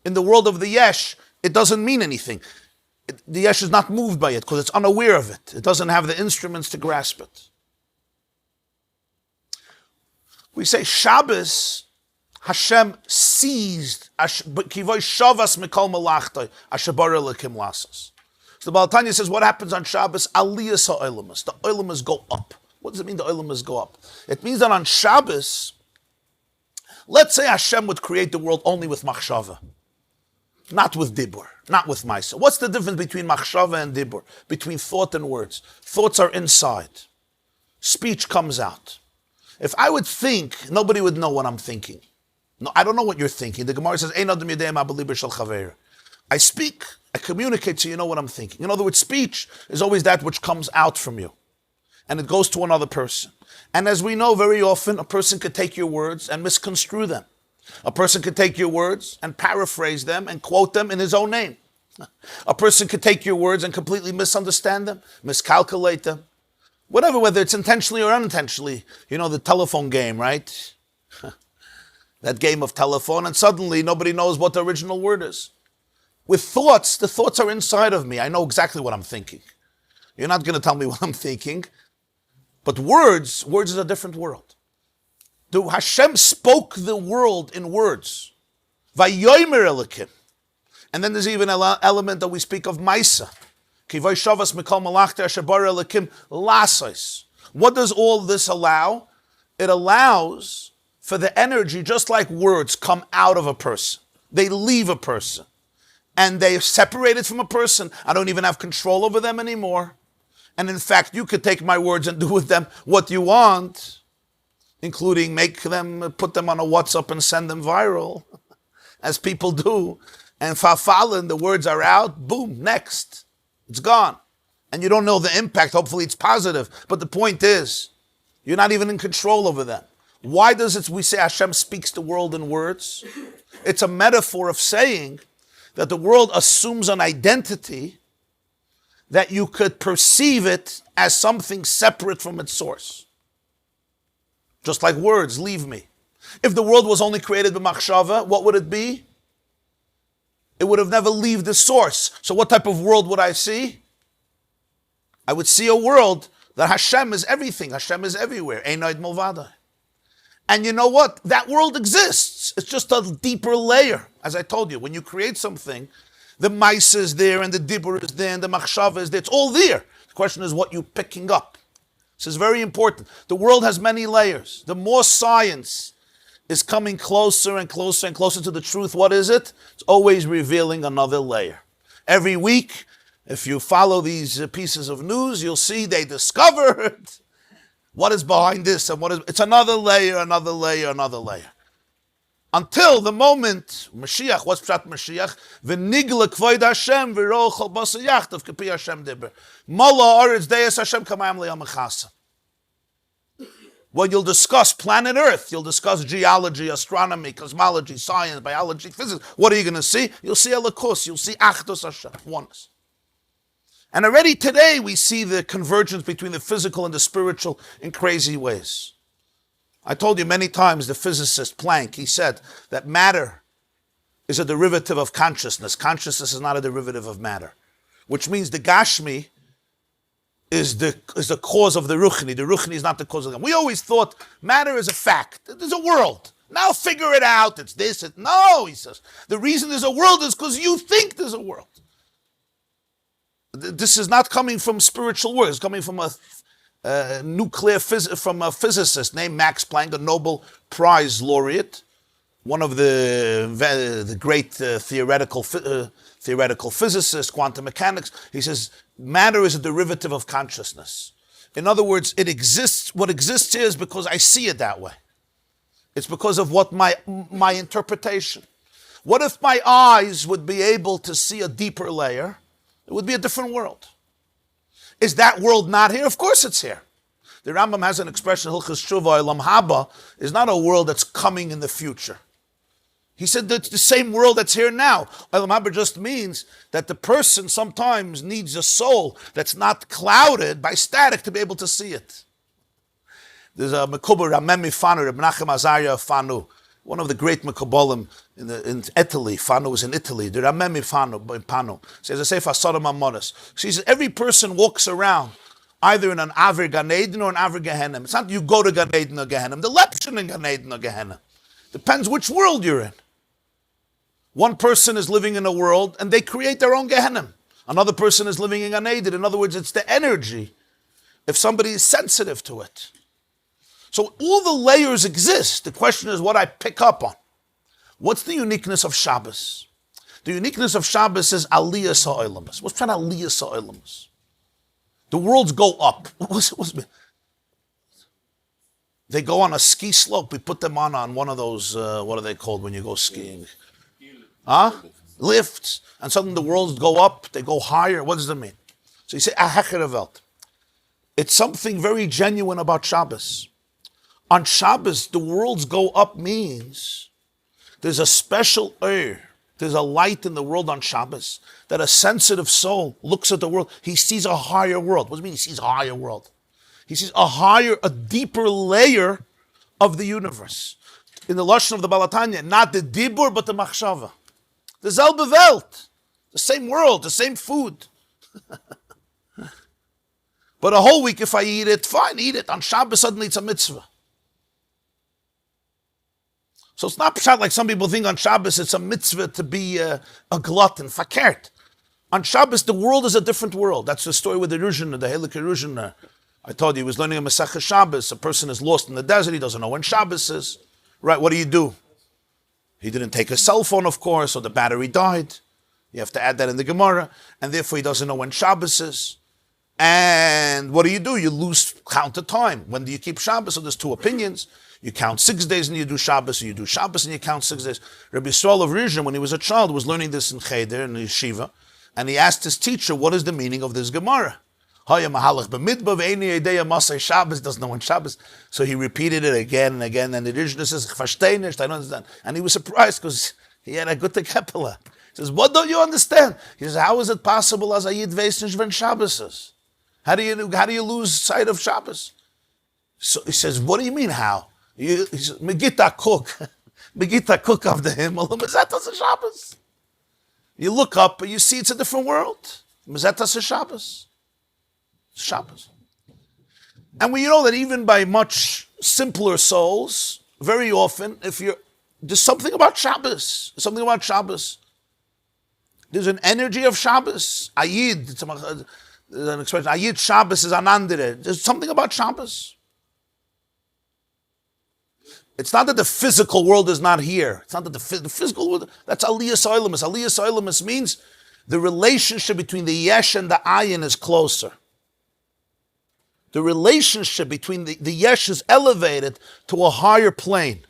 In the world of the yesh, it doesn't mean anything. The yesh is not moved by it because it's unaware of it. It doesn't have the instruments to grasp it. We say Shabbos, Hashem seized, kivoi shavas mikol malachtoi, asher bara Elokim lasos. So the Baal Tanya says, what happens on Shabbos? Aliyas ha'olamas. The olamas go up. What does it mean the olamas go up? It means that on Shabbos, let's say Hashem would create the world only with machshava, not with dibur, not with maisa. What's the difference between machshava and dibur? Between thought and words. Thoughts are inside. Speech comes out. If I would think, nobody would know what I'm thinking. No, I don't know what you're thinking. The Gemara says, "Ein adam yodei ma b'libo shel chaver." I speak, I communicate so you know what I'm thinking. In other words, speech is always that which comes out from you. And it goes to another person. And as we know, very often, a person could take your words and misconstrue them. A person could take your words and paraphrase them and quote them in his own name. A person could take your words and completely misunderstand them, miscalculate them. Whatever, whether it's intentionally or unintentionally. You know, the telephone game, right? That game of telephone, and suddenly nobody knows what the original word is. With thoughts, the thoughts are inside of me. I know exactly what I'm thinking. You're not going to tell me what I'm thinking. But words is a different world. Hashem spoke the world in words. Vayomer Elokim. And then there's even an element that we speak of Maisa. Kivoi shavas mikol malachtoi asher bara Elokim lasos. What does all this allow? It allows for the energy, just like words come out of a person. They leave a person. And they're separated from a person. I don't even have control over them anymore. And in fact, you could take my words and do with them what you want, including put them on a WhatsApp and send them viral, as people do. And fa'falin, the words are out, boom, next. It's gone. And you don't know the impact. Hopefully it's positive. But the point is, you're not even in control over them. Why we say Hashem speaks the world in words? It's a metaphor of saying that the world assumes an identity that you could perceive it as something separate from its source. Just like words, leave me. If the world was only created by machshava, what would it be? It would have never left the source. So what type of world would I see? I would see a world that Hashem is everything. Hashem is everywhere. Einoid Mulvada. And you know what? That world exists. It's just a deeper layer. As I told you, when you create something, the mice is there and the dibur is there and the machshava is there. It's all there. The question is what you're picking up. This is very important. The world has many layers. The more science is coming closer and closer and closer to the truth, what is it? It's always revealing another layer. Every week, if you follow these pieces of news, you'll see they discovered what is behind this and it's another layer, another layer, another layer. Until the moment, Mashiach, what's Pshat Mashiach? V'nigla kvoid Hashem v'ro chol basa yachtav k'pi Hashem diber. Mala aretz deis Hashem kamayam le'yam echasa. When you'll discuss planet Earth, you'll discuss geology, astronomy, cosmology, science, biology, physics. What are you going to see? You'll see Elikus, you'll see Achdus Hashem, oneness. And already today we see the convergence between the physical and the spiritual in crazy ways. I told you many times, the physicist Planck, he said that matter is a derivative of consciousness. Consciousness is not a derivative of matter. Which means the Gashmi is the cause of the Ruchni. The Ruchni is not the cause of the... We always thought matter is a fact. There's a world. Now figure it out. It's this. No, he says. The reason there's a world is because you think there's a world. This is not coming from spiritual words. It's coming from nuclear from a physicist named Max Planck, a Nobel Prize laureate, one of the great theoretical physicists, quantum mechanics. He says matter is a derivative of consciousness. In other words, it exists. What exists here is because I see it that way. It's because of what my interpretation. What if my eyes would be able to see a deeper layer? It would be a different world. Is that world not here? Of course it's here. The Rambam has an expression, Hilchos Tshuva, Olam Haba, is not a world that's coming in the future. He said that it's the same world that's here now. Olam Haba just means that the person sometimes needs a soul that's not clouded by static to be able to see it. There's a Mekuber Ramemi Fanu, Reb Menachem Azariah Fanu, one of the great Mekubolim in Italy. Fanu was in Italy. The Ramemi Fanu says, "I say for Sodom and Monos." She says every person walks around either in an Aver Gan Eden or an Aver Gehenna. It's not you go to Gan Eden or Gehenna. The leption in Gan Eden or Gehenna. Depends which world you're in. One person is living in a world and they create their own Gehenna. Another person is living in Gan Eden. In other words, it's the energy. If somebody is sensitive to it. So all the layers exist. The question is what I pick up on. What's the uniqueness of Shabbos? The uniqueness of Shabbos is Aliyah Ha'olamus. What's that Aliyah Ha'olamus? The worlds go up. They go on a ski slope. We put them on one of those, what are they called when you go skiing? Lifts. And suddenly the worlds go up. They go higher. What does that mean? So you say, Ahecher Welt. It's something very genuine about Shabbos. On Shabbos, the worlds go up means there's a special air. There's a light in the world on Shabbos that a sensitive soul looks at the world. He sees a higher world. What does it mean he sees a higher world? He sees a deeper layer of the universe. In the Lashon of the Balatanya, not the Dibur, but the Machshava. The Selbe Welt. The same world, the same food. But a whole week, if I eat it, fine, eat it. On Shabbos, suddenly it's a mitzvah. So it's not pshat like some people think on Shabbos it's a mitzvah to be a glutton, fakert. On Shabbos the world is a different world. That's the story with the Ruzhiner, the Heilige Ruzhiner. I told you he was learning a Masechah Shabbos. A person is lost in the desert, he doesn't know when Shabbos is. Right, what do? He didn't take a cell phone, of course, so the battery died. You have to add that in the Gemara. And therefore he doesn't know when Shabbos is. And what do? You lose count of time. When do you keep Shabbos? So there's two opinions. You count 6 days and you do Shabbos, or you do Shabbos and you count 6 days. Rabbi Yisrael of Rizhin, when he was a child, was learning this in Cheder, in Yeshiva, and he asked his teacher, what is the meaning of this Gemara? Shabbos doesn't know when Shabbos. So he repeated it again and again, and the Rizhin says, I don't understand. And he was surprised because he had a good Kepela. He says, what don't you understand? He says, how is it possible as a Yid weiß nicht when Shabbos is? How do you lose sight of Shabbos? So he says, what do you mean how? He says, Megita cook of the Himmel, Mezetas Shabbos. You look up and you see it's a different world. Mezetas Shabbos. Shabbos. And we know that even by much simpler souls, very often, there's something about Shabbos. There's an energy of Shabbos. Ayid, there's an expression. Ayid Shabbos is anandire. There's something about Shabbos. It's not that the physical world is not here. It's not that the physical world, that's Aliyah Soilamus. Aliyah Soilamus means the relationship between the Yesh and the Ayin is closer. The relationship between the Yesh is elevated to a higher plane.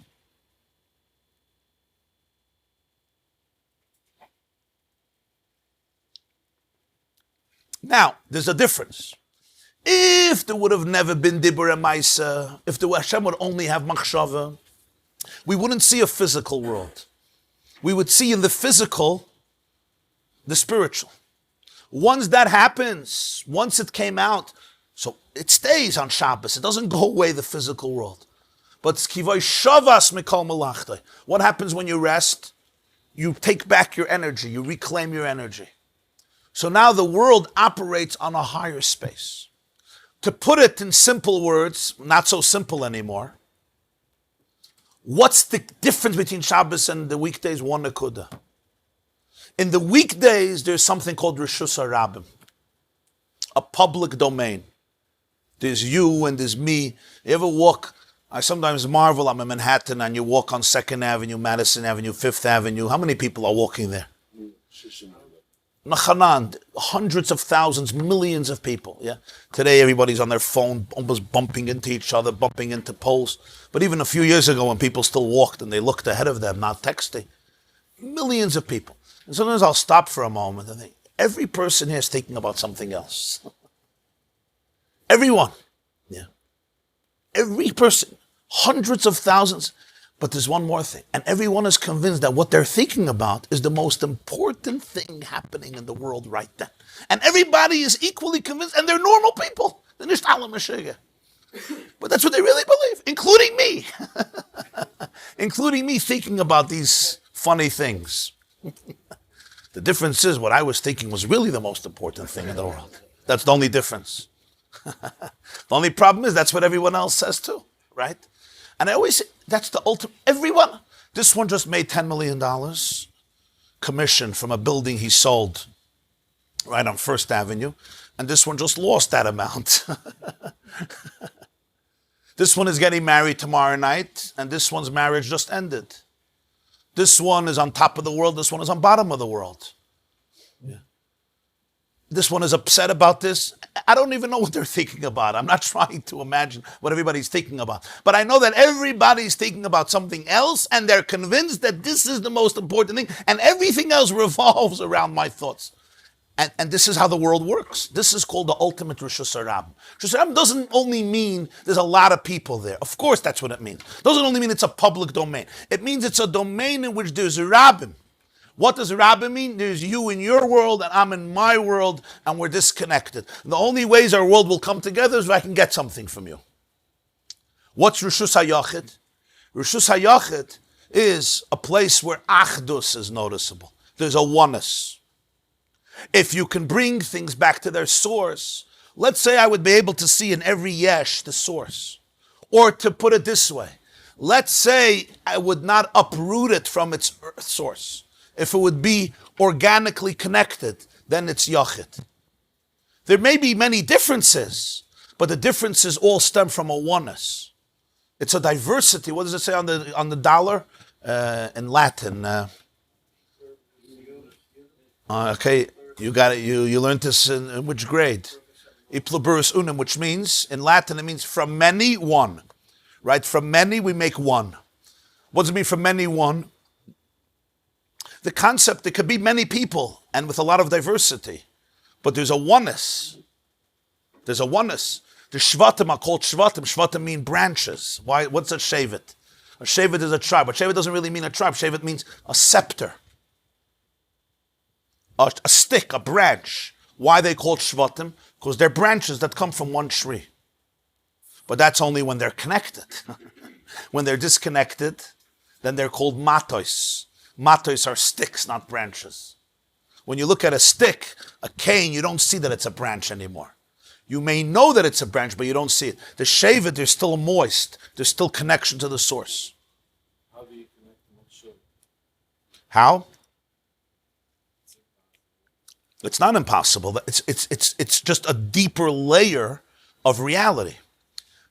Now, there's a difference. If there would have never been Dibur and Maisa, if the Hashem would only have Machshava, we wouldn't see a physical world. We would see in the physical the spiritual. Once that happens, once it came out, so it stays on Shabbos. It doesn't go away, the physical world. But Kivay Shavas Mikol Malachtai. What happens when you rest? You take back your energy. You reclaim your energy. So now the world operates on a higher space. To put it in simple words, not so simple anymore, what's the difference between Shabbos and the weekdays? One nekuda. In the weekdays, there's something called Reshus HaRabim, a public domain. There's you and there's me. You ever walk, I sometimes marvel, I'm in Manhattan and you walk on 2nd Avenue, Madison Avenue, 5th Avenue. How many people are walking there? Nachanan, hundreds of thousands, millions of people. Yeah. Today everybody's on their phone, almost bumping into each other, bumping into poles. But even a few years ago when people still walked and they looked ahead of them, not texting, millions of people. And sometimes I'll stop for a moment and think, every person here is thinking about something else. Everyone. Yeah. Every person. Hundreds of thousands. But there's one more thing. And everyone is convinced that what they're thinking about is the most important thing happening in the world right then. And everybody is equally convinced, and they're normal people. They're nicht alle Mashiach. But that's what they really believe, including me. Including me thinking about these funny things. The difference is what I was thinking was really the most important thing in the world. That's the only difference. The only problem is that's what everyone else says too, right? And I always say, that's the ultimate, everyone. This one just made $10 million commission from a building he sold right on 1st Avenue. And this one just lost that amount. This one is getting married tomorrow night, and this one's marriage just ended. This one is on top of the world, this one is on bottom of the world. Yeah. This one is upset about this. I don't even know what they're thinking about. I'm not trying to imagine what everybody's thinking about. But I know that everybody's thinking about something else, and they're convinced that this is the most important thing, and everything else revolves around my thoughts. And this is how the world works. This is called the ultimate Rishus Harabim. Rishus Harabim doesn't only mean there's a lot of people there. Of course that's what it means. It doesn't only mean it's a public domain. It means it's a domain in which there's Rabbim. What does Rabbi mean? There's you in your world and I'm in my world and we're disconnected. The only ways our world will come together is if I can get something from you. What's Rishus HaYachid? Rishus HaYachid is a place where Achdus is noticeable. There's a oneness. If you can bring things back to their source, let's say I would be able to see in every yesh the source. Or to put it this way, let's say I would not uproot it from its source. If it would be organically connected, then it's Yachid. There may be many differences, but the differences all stem from a oneness. It's a diversity. What does it say on the dollar in Latin? Okay, you got it. You learned this in which grade? I pluribus unum, which means in Latin it means from many one, right? From many we make one. What does it mean from many one? The concept, there could be many people and with a lot of diversity, but there's a oneness. There's a oneness. The Shvatim are called Shvatim. Shvatim mean branches. Why? What's a Shevet? A Shevet is a tribe. But Shevet doesn't really mean a tribe. Shevet means a scepter. A stick, a branch. Why are they called Shvatim? Because they're branches that come from one tree. But that's only when they're connected. When they're disconnected, then they're called Matos. Matos are sticks, not branches. When you look at a stick, a cane, you don't see that it's a branch anymore. You may know that it's a branch, but you don't see it. The Shevet, there's still moist. There's still connection to the source. How do you connect them with Shul? How? It's not impossible. It's just a deeper layer of reality.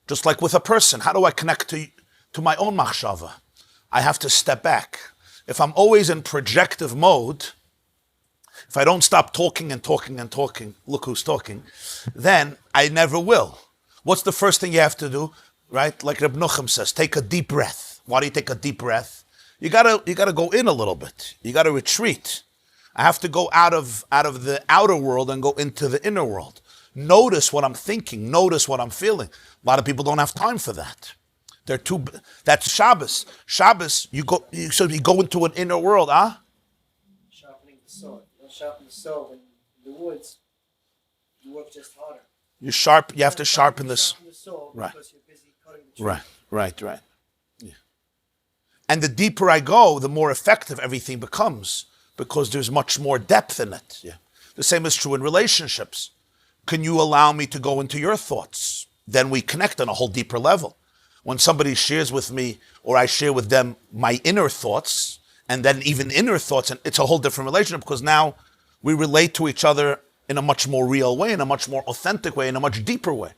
Just like with a person, how do I connect to my own machshava? I have to step back. If I'm always in projective mode, if I don't stop talking and talking and talking, look who's talking, then I never will. What's the first thing you have to do? Right? Like Reb Nuchem says, take a deep breath. Why do you take a deep breath? You gotta go in a little bit. You gotta retreat. I have to go out of the outer world and go into the inner world. Notice what I'm thinking. Notice what I'm feeling. A lot of people don't have time for that. That's Shabbos. Shabbos, you go into an inner world, Sharpening the sword. You don't sharpen the sword in the woods. You work just harder. You have to sharpen this. Sharpen the sword Right. because you're busy cutting the tree. Right. Yeah. And the deeper I go, the more effective everything becomes because there's much more depth in it. Yeah. The same is true in relationships. Can you allow me to go into your thoughts? Then we connect on a whole deeper level. When somebody shares with me or I share with them my inner thoughts and then even inner thoughts, and it's a whole different relationship because now we relate to each other in a much more real way, in a much more authentic way, in a much deeper way.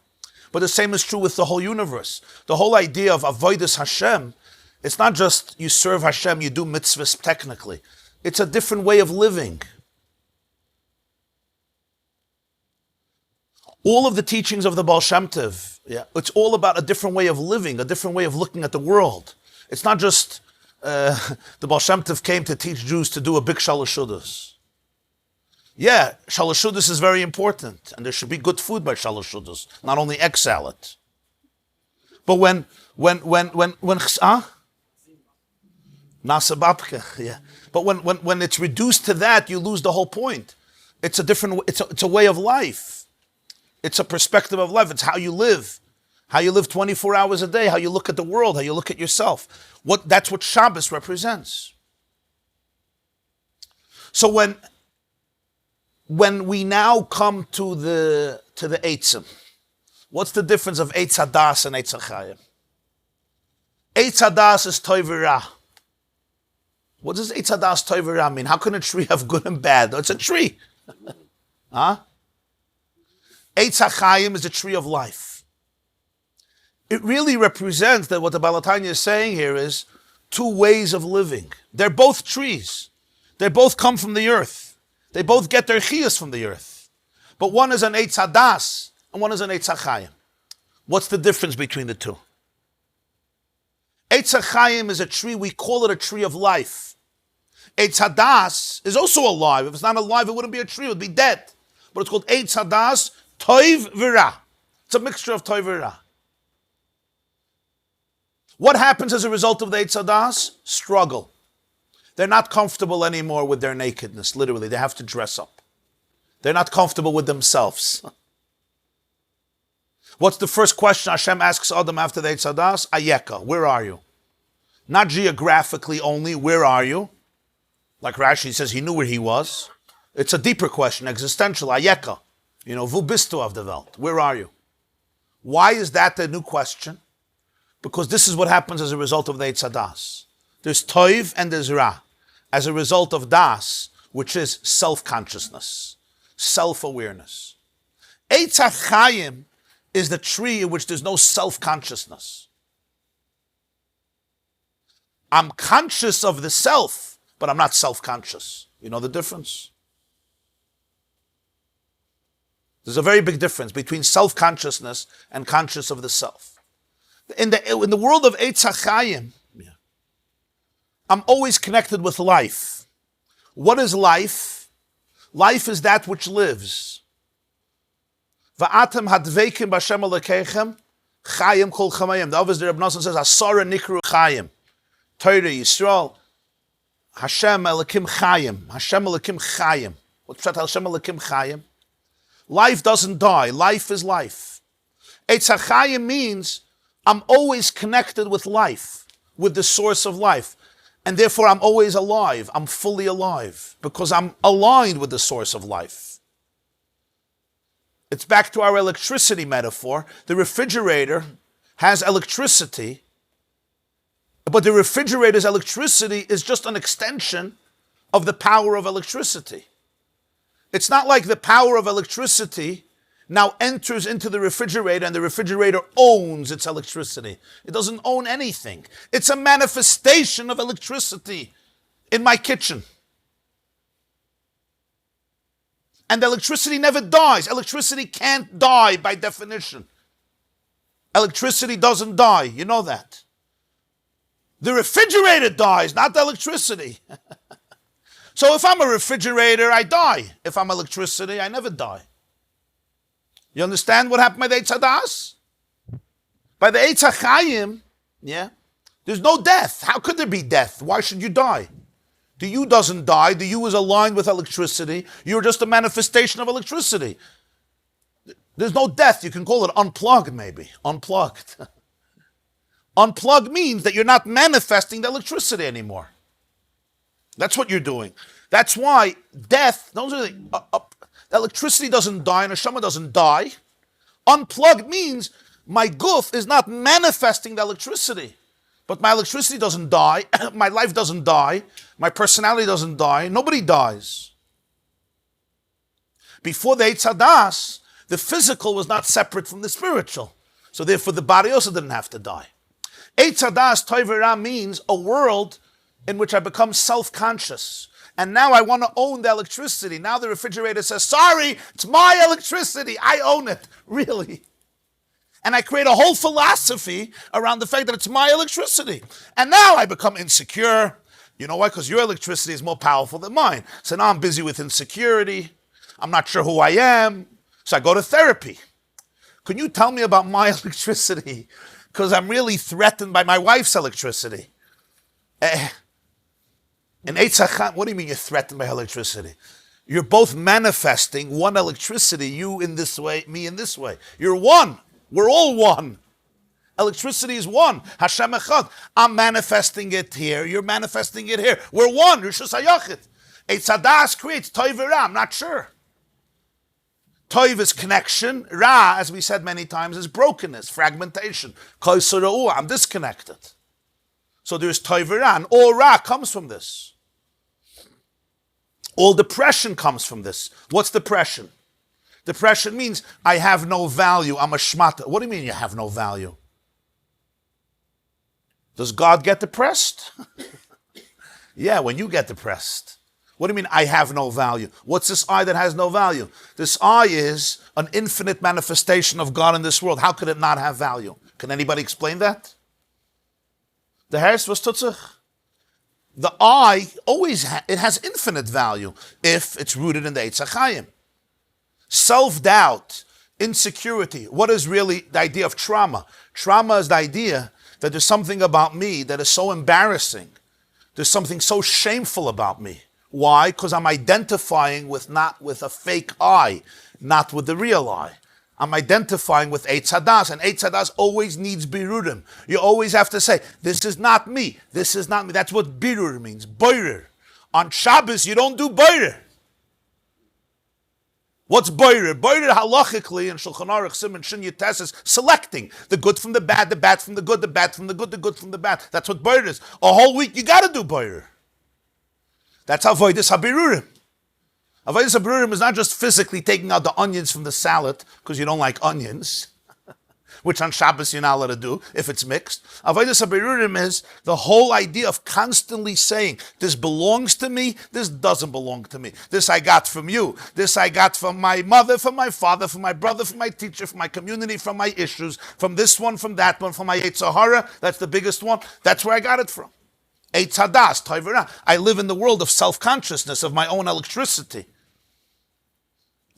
But the same is true with the whole universe. The whole idea of avodas Hashem, it's not just you serve Hashem, you do mitzvahs technically. It's a different way of living. All of the teachings of the Baal Shem Tov, it's all about a different way of living, a different way of looking at the world. It's not just the Baal Shem Tov came to teach Jews to do a big Shalosh Seudos. Yeah, Shalosh Seudos is very important, and there should be good food by Shalosh Seudos, not only egg salad. But when yeah. But when it's reduced to that, you lose the whole point. It's a way of life. It's a perspective of life. It's how you live 24 hours a day, how you look at the world, how you look at yourself. That's what Shabbos represents. So when we now come to the Eitzim, what's the difference of Eitz Hadas and Eitz HaChaim? Eitz Hadas is Tov v'Ra. What does Eitz Hadas Tov v'Ra mean? How can a tree have good and bad? It's a tree. Huh? Eitz HaChaim is a tree of life. It really represents that what the Baal HaTanya is saying here is two ways of living. They're both trees. They both come from the earth. They both get their chiyas from the earth. But one is an Eitz Hadas and one is an Eitz HaChaim. What's the difference between the two? Eitz HaChaim is a tree, we call it a tree of life. Eitz Hadas is also alive. If it's not alive, it wouldn't be a tree, it would be dead. But it's called Eitz Hadas, Tov v'Ra. It's a mixture of Tov v'Ra. What happens as a result of the Eitz Hadas? Struggle. They're not comfortable anymore with their nakedness, literally. They have to dress up. They're not comfortable with themselves. What's the first question Hashem asks Adam after the Eitz Hadas? Ayeka, where are you? Not geographically only, where are you? Like Rashi says, he knew where he was. It's a deeper question, existential, Ayeka. Wo bist du auf der Welt? Where are you? Why is that the new question? Because this is what happens as a result of the Eitz Hadas. There's Toiv and there's Ra. As a result of Das, which is self-consciousness, self-awareness. Eitz HaChaim is the tree in which there's no self-consciousness. I'm conscious of the self, but I'm not self-conscious. You know the difference? There's a very big difference between self-consciousness and conscious of the self. In the world of Eitz HaChaim, I'm always connected with life. What is life? Life is that which lives. Va'atem hadveikim b'Hashem Elokeichem chayim kol chamayim. The obvious Rabbi says, Asara nikru chayim. Torah, Yisrael, Hashem Elokim chayim. Hashem Elokim chayim. What's that? Hashem Elokim chayim. Life doesn't die. Life is life. Eitz HaChaim means I'm always connected with life, with the source of life. And therefore I'm always alive. I'm fully alive because I'm aligned with the source of life. It's back to our electricity metaphor. The refrigerator has electricity, but the refrigerator's electricity is just an extension of the power of electricity. It's not like the power of electricity now enters into the refrigerator and the refrigerator owns its electricity. It doesn't own anything. It's a manifestation of electricity in my kitchen. And the electricity never dies. Electricity can't die by definition. Electricity doesn't die. You know that. The refrigerator dies, not the electricity. So if I'm a refrigerator, I die. If I'm electricity, I never die. You understand what happened by the Eitz Hadas? By the Eitz HaChaim, there's no death. How could there be death? Why should you die? The you doesn't die. The you is aligned with electricity. You're just a manifestation of electricity. There's no death. You can call it unplugged, maybe. Unplugged. Unplugged means that you're not manifesting the electricity anymore. That's what you're doing. That's why death, electricity doesn't die and Neshama doesn't die. Unplugged means my guf is not manifesting the electricity. But my electricity doesn't die, my life doesn't die, my personality doesn't die, nobody dies. Before the Eitz Hadas, the physical was not separate from the spiritual. So therefore the body also didn't have to die. Eitz Hadas Tov Ra means a world in which I become self-conscious. And now I want to own the electricity. Now the refrigerator says, sorry, it's my electricity. I own it. Really. And I create a whole philosophy around the fact that it's my electricity. And now I become insecure. You know why? Because your electricity is more powerful than mine. So now I'm busy with insecurity. I'm not sure who I am. So I go to therapy. Can you tell me about my electricity? Because I'm really threatened by my wife's electricity. In Eitz Hacham, what do you mean you're threatened by electricity? You're both manifesting one electricity, you in this way, me in this way. You're one. We're all one. Electricity is one. Hashem Echad. I'm manifesting it here. You're manifesting it here. We're one. Rishus HaYachid. Eitz Hadas creates Toiv and Ra. I'm not sure. Toiv is connection. Ra, as we said many times, is brokenness, fragmentation. I'm disconnected. So there's Toiv and Ra. And all Ra comes from this. All depression comes from this. What's depression? Depression means I have no value. I'm a shmata. What do you mean you have no value? Does God get depressed? Yeah, when you get depressed. What do you mean I have no value? What's this I that has no value? This I is an infinite manifestation of God in this world. How could it not have value? Can anybody explain that? The Herz was tutzach. The I always it has infinite value if it's rooted in the Eitz HaChaim. Self-doubt, insecurity. What is really the idea of trauma? Trauma is the idea that there's something about me that is so embarrassing. There's something so shameful about me. Why? Because I'm identifying not with a fake I, not with the real I. I'm identifying with Eitz Hadas, and Eitz Hadas always needs birurim. You always have to say, this is not me, this is not me. That's what birur means, boirer. On Shabbos, you don't do boirer. What's boirer? Boirer halachically in Shulchan Aruch Siman Shin Yutes is selecting the good from the bad from the good, the bad from the good, the good from the bad. That's what boirer is. A whole week, you got to do boirer. That's avodas habirurim. Avodas habirurim is not just physically taking out the onions from the salad because you don't like onions, which on Shabbos you're not allowed to do if it's mixed. Avodas habirurim is the whole idea of constantly saying, this belongs to me, this doesn't belong to me. This I got from you, this I got from my mother, from my father, from my brother, from my teacher, from my community, from my issues, from this one, from that one, from my Yetzer Hara, that's the biggest one, that's where I got it from. Eitz Hadas, Toiv and Ra. I live in the world of self-consciousness, of my own electricity.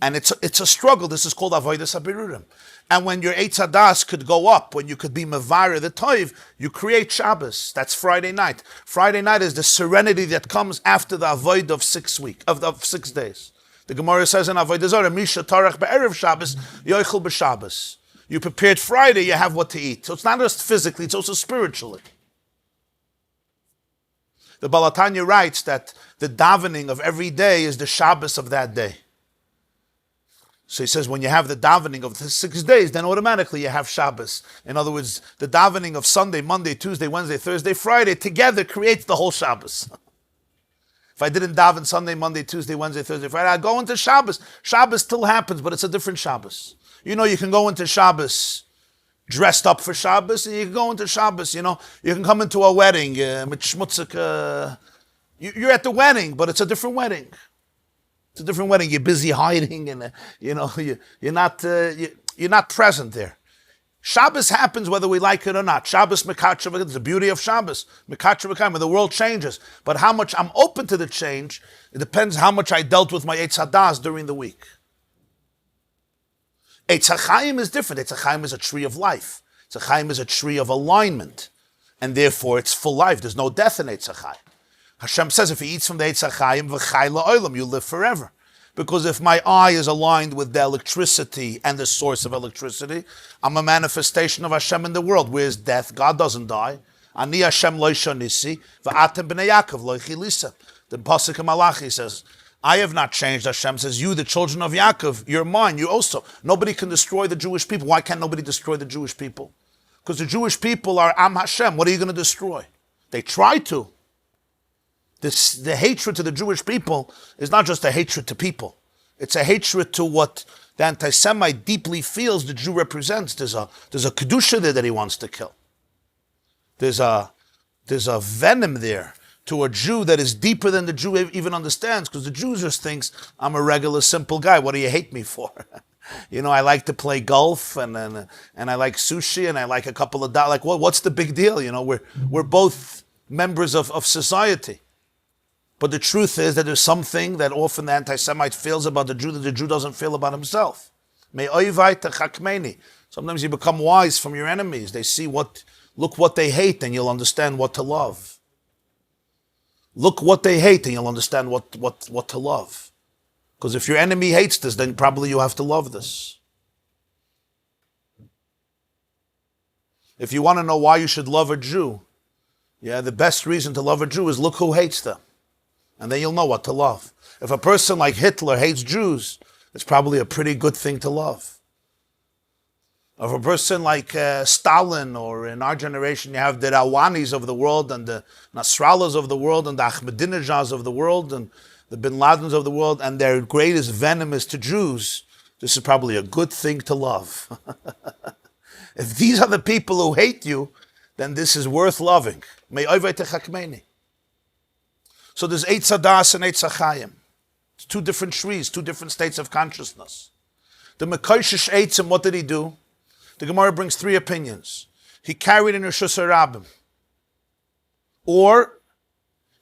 And it's a struggle. This is called Avodas HaBirurim. And when your Eitz Hadas could go up, when you could be Mavara the Toiv, you create Shabbos. That's Friday night. Friday night is the serenity that comes after the Avoid of 6 days. The Gemara says in Avodah Zarah, Misha Tarach Be'erev Shabbos, Yoichel B'Shabbos. You prepared Friday, you have what to eat. So it's not just physically, it's also spiritually. The Balatanya writes that the davening of every day is the Shabbos of that day. So he says when you have the davening of the 6 days, then automatically you have Shabbos. In other words, the davening of Sunday, Monday, Tuesday, Wednesday, Thursday, Friday together creates the whole Shabbos. If I didn't daven Sunday, Monday, Tuesday, Wednesday, Thursday, Friday, I'd go into Shabbos. Shabbos still happens, but it's a different Shabbos. You know, you can go into Shabbos dressed up for Shabbos, and you can go into Shabbos, you know. You can come into a wedding, you're at the wedding, but it's a different wedding. It's a different wedding. You're busy hiding, and you're not present there. Shabbos happens whether we like it or not. Shabbos Mekachah, it's the beauty of Shabbos. Mekachah, when the world changes. But how much I'm open to the change, it depends how much I dealt with my Eitz Hadas during the week. Eitz HaChaim is different. Eitz HaChaim is a tree of life. Eitz HaChaim is a tree of alignment. And therefore it's full life. There's no death in Eitz HaChaim. Hashem says if he eats from the Eitz HaChaim, v'chai la'olam, you live forever. Because if my eye is aligned with the electricity and the source of electricity, I'm a manifestation of Hashem in the world. Where's death? God doesn't die. Ani Hashem lo shonisi, v'atem b'nei Yaakov lo chilisa. The Pasuk of Malachi says, I have not changed. Hashem says, you, the children of Yaakov, you're mine, you also. Nobody can destroy the Jewish people. Why can't nobody destroy the Jewish people? Because the Jewish people are Am Hashem. What are you going to destroy? They try to. The hatred to the Jewish people is not just a hatred to people. It's a hatred to what The anti-Semite deeply feels the Jew represents. There's a kedusha there that he wants to kill. There's a venom there to a Jew that is deeper than the Jew even understands, because the Jew just thinks, I'm a regular, simple guy. What do you hate me for? I like to play golf, and I like sushi, and I like a couple of dollars. Like, what's the big deal? We're both members of society. But the truth is that there's something that often the anti-Semite feels about the Jew that the Jew doesn't feel about himself. Sometimes you become wise from your enemies. They see look what they hate, and you'll understand what to love. Look what they hate, and you'll understand what to love. Because if your enemy hates this, then probably you have to love this. If you want to know why you should love a Jew, the best reason to love a Jew is look who hates them. And then you'll know what to love. If a person like Hitler hates Jews, it's probably a pretty good thing to love. If a person like Stalin, or in our generation you have the Rawanis of the world, and the Nasrallahs of the world, and the Ahmadinejads of the world, and the Bin Ladens of the world, and their greatest venom is to Jews, this is probably a good thing to love. If these are the people who hate you, then this is worth loving. So there's Eitz Hadas and Eitz Chaim. It's two different shris, two different states of consciousness. The Mekosheish Eitzim, what did he do? The Gemara brings three opinions. He carried in Rishus HaRabim, or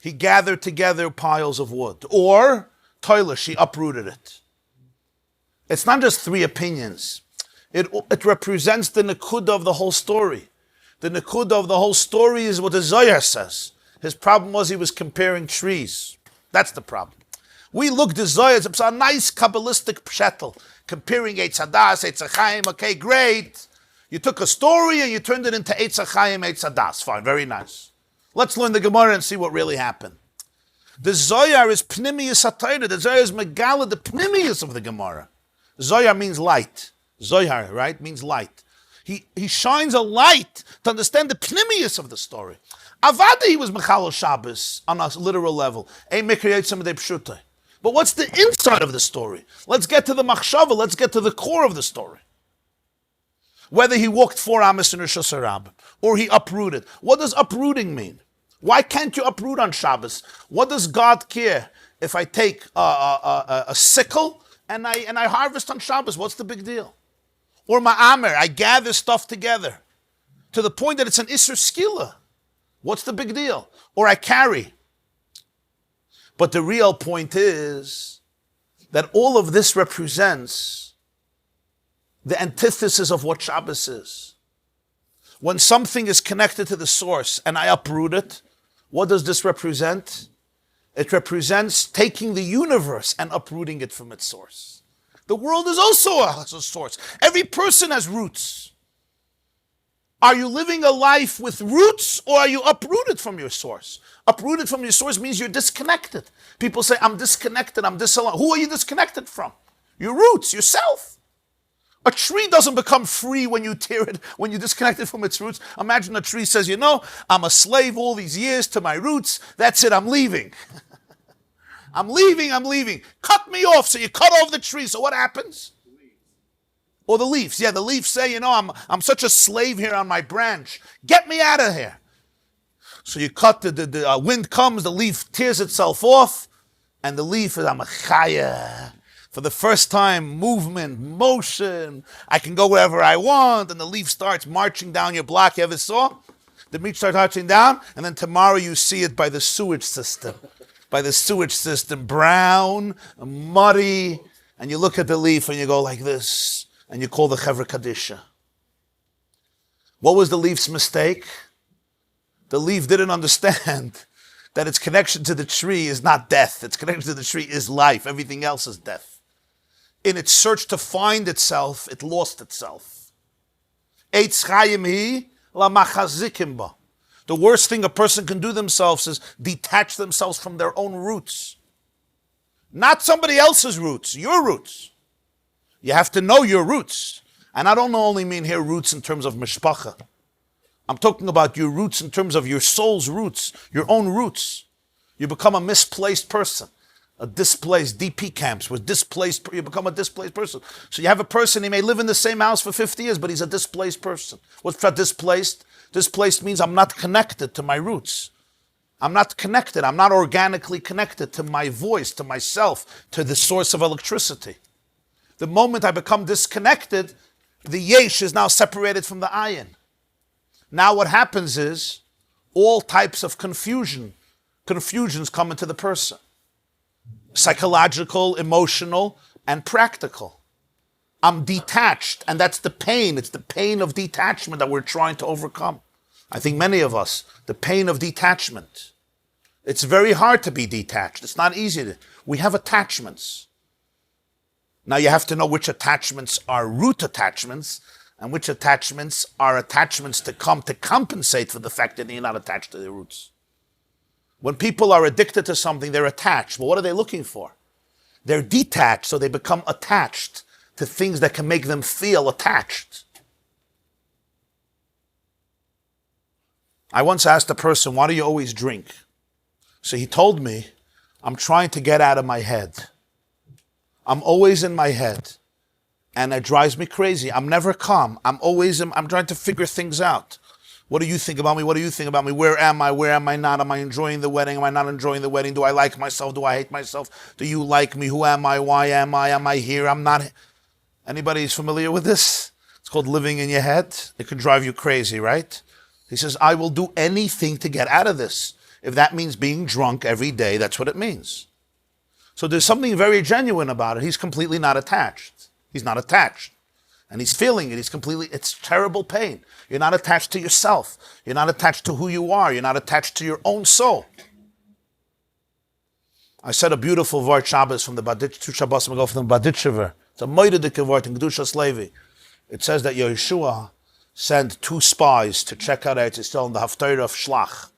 he gathered together piles of wood, or toilish, he uprooted it. It's not just three opinions. It represents the nekuda of the whole story. The nekuda of the whole story is what the Zohar says. His problem was he was comparing trees. That's the problem. We looked at Zohar, it's a nice Kabbalistic pshetel, comparing Eitz Hadas, Eitz Chaim. Okay, great. You took a story and you turned it into Eitz Chaim, Eitz Hadas. Fine, very nice. Let's learn the Gemara and see what really happened. The Zohar is Pnimius HaTorah. The Zohar is Megala, the Pnimius of the Gemara. Zohar means light. Zohar, right, means light. He shines a light to understand the Pnimius of the story. Avada, he was Mechal Shabbos on a literal level. But what's the inside of the story? Let's get to the machshava. Let's get to the core of the story. Whether he walked 4 amos in Rishus HaRabim, or he uprooted. What does uprooting mean? Why can't you uproot on Shabbos? What does God care if I take a sickle and I harvest on Shabbos? What's the big deal? Or ma'amer, I gather stuff together to the point that it's an isser skila. What's the big deal? Or I carry. But the real point is that all of this represents the antithesis of what Shabbos is. When something is connected to the source and I uproot it, what does this represent? It represents taking the universe and uprooting it from its source. The world is also a source. Every person has roots. Are you living a life with roots, or are you uprooted from your source? Uprooted from your source means you're disconnected. People say, I'm disconnected, I'm disalone. Who are you disconnected from? Your roots, yourself. A tree doesn't become free when you tear it, when you disconnect it from its roots. Imagine a tree says, I'm a slave all these years to my roots. That's it, I'm leaving. I'm leaving. Cut me off. So you cut off the tree. So what happens? Or the leaves. Yeah, the leaves say, I'm such a slave here on my branch. Get me out of here. So you cut, the wind comes, the leaf tears itself off, and the leaf is, I'm a chaya. For the first time, movement, motion. I can go wherever I want, and the leaf starts marching down your block. You ever saw? The meat starts marching down, and then tomorrow you see it by the sewage system. Brown, muddy, and you look at the leaf and you go like this, and you call the Chevra Kadisha. What was the leaf's mistake? The leaf didn't understand that its connection to the tree is not death. Its connection to the tree is life. Everything else is death. In its search to find itself, it lost itself. Eitz Chaim hi la machazikim ba. The worst thing a person can do themselves is detach themselves from their own roots. Not somebody else's roots, your roots. You have to know your roots. And I don't only mean here roots in terms of mishpacha. I'm talking about your roots in terms of your soul's roots, your own roots. You become a misplaced person. a displaced DP camps, where you become a displaced person. So you have a person, he may live in the same house for 50 years, but he's a displaced person. What's that displaced? Displaced means I'm not connected to my roots. I'm not connected. I'm not organically connected to my voice, to myself, to the source of electricity. The moment I become disconnected, the yesh is now separated from the ayin. Now what happens is all types of confusions come into the person. Psychological, emotional, and practical. I'm detached, and that's the pain. It's the pain of detachment that we're trying to overcome. I think many of us, the pain of detachment. It's very hard to be detached. It's not easy. We have attachments. Now you have to know which attachments are root attachments and which attachments are attachments to come to compensate for the fact that you're not attached to the roots. When people are addicted to something, they're attached. Well, what are they looking for? They're detached, so they become attached to things that can make them feel attached. I once asked a person, why do you always drink? So he told me, I'm trying to get out of my head. I'm always in my head. And it drives me crazy. I'm never calm. I'm trying to figure things out. What do you think about me? What do you think about me? Where am I? Where am I not? Am I enjoying the wedding? Am I not enjoying the wedding? Do I like myself? Do I hate myself? Do you like me? Who am I? Why am I? Am I here? I'm not. Anybody is familiar with this? It's called living in your head. It can drive you crazy, right? He says, I will do anything to get out of this. If that means being drunk every day, that's what it means. So there's something very genuine about it. He's completely not attached. He's not attached. And he's feeling it. It's terrible pain. You're not attached to yourself. You're not attached to who you are. You're not attached to your own soul. I said a beautiful word Shabbos from the Baditch, 2 Shabbos ago from the Baditchever. It's a moededike word in Kedushas Levi. It says that Yeshua sent 2 spies to check out Eitzim in the Haftarah of Shlach.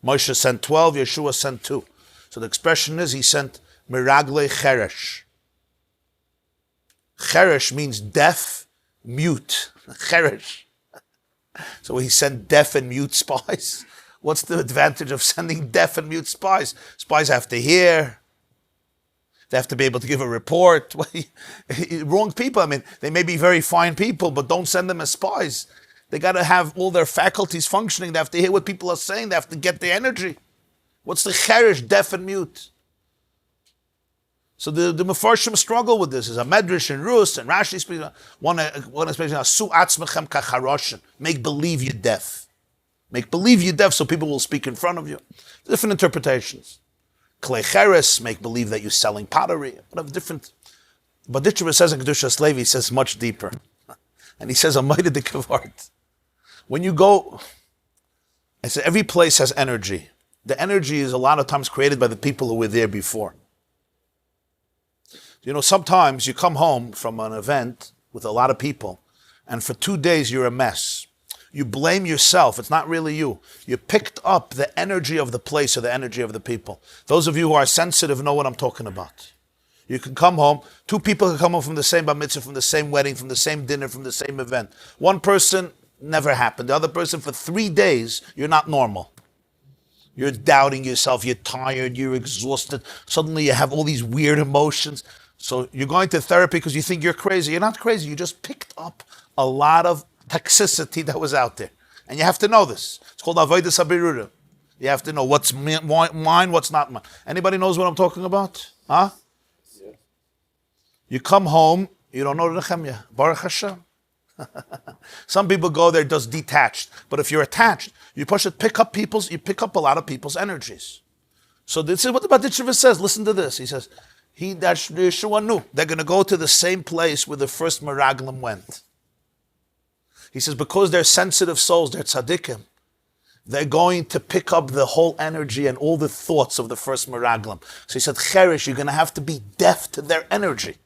Moshe sent 12, Yeshua sent 2. So the expression is he sent Miragle Cheresh. Cheresh means deaf, mute. Cheresh. So he sent deaf and mute spies. What's the advantage of sending deaf and mute spies? Spies have to hear. They have to be able to give a report. Wrong people. I mean, they may be very fine people, but don't send them as spies. They got to have all their faculties functioning. They have to hear what people are saying. They have to get the energy. What's the cheresh, deaf and mute? So the Mefarshim struggle with this. There's a Medrash in Rus and Rashi speaks. One especially Asu atzmechem kacharoshin. Make believe you're deaf. Make believe you're deaf so people will speak in front of you. Different interpretations. Klei cheres, make believe that you're selling pottery. Whatever, different. But Ditcher says in Kedushas Levi, he says much deeper. And he says a moededike word. When you go, I said every place has energy. The energy is a lot of times created by the people who were there before. You know, sometimes you come home from an event with a lot of people, and for 2 days you're a mess. You blame yourself. It's not really you. You picked up the energy of the place or the energy of the people. Those of you who are sensitive know what I'm talking about. You can come home. 2 people can come home from the same bar mitzvah, from the same wedding, from the same dinner, from the same event. One person, never happened. The other person, for 3 days, you're not normal. You're doubting yourself. You're tired. You're exhausted. Suddenly you have all these weird emotions. So you're going to therapy because you think you're crazy. You're not crazy. You just picked up a lot of toxicity that was out there. And you have to know this. It's called avodas habirura. You have to know what's mine, what's not mine. Anybody knows what I'm talking about? Huh? Yeah. You come home, you don't know the Nechemia. Baruch Hashem. Some people go there just detached. But if you're attached, you pick up a lot of people's energies. So this is what the Baditchever says. Listen to this. He says, Yeshua knew they're going to go to the same place where the first Meraglim went. He says, because they're sensitive souls, they're tzaddikim, they're going to pick up the whole energy and all the thoughts of the first Meraglim. So he said, Cherish, you're going to have to be deaf to their energy.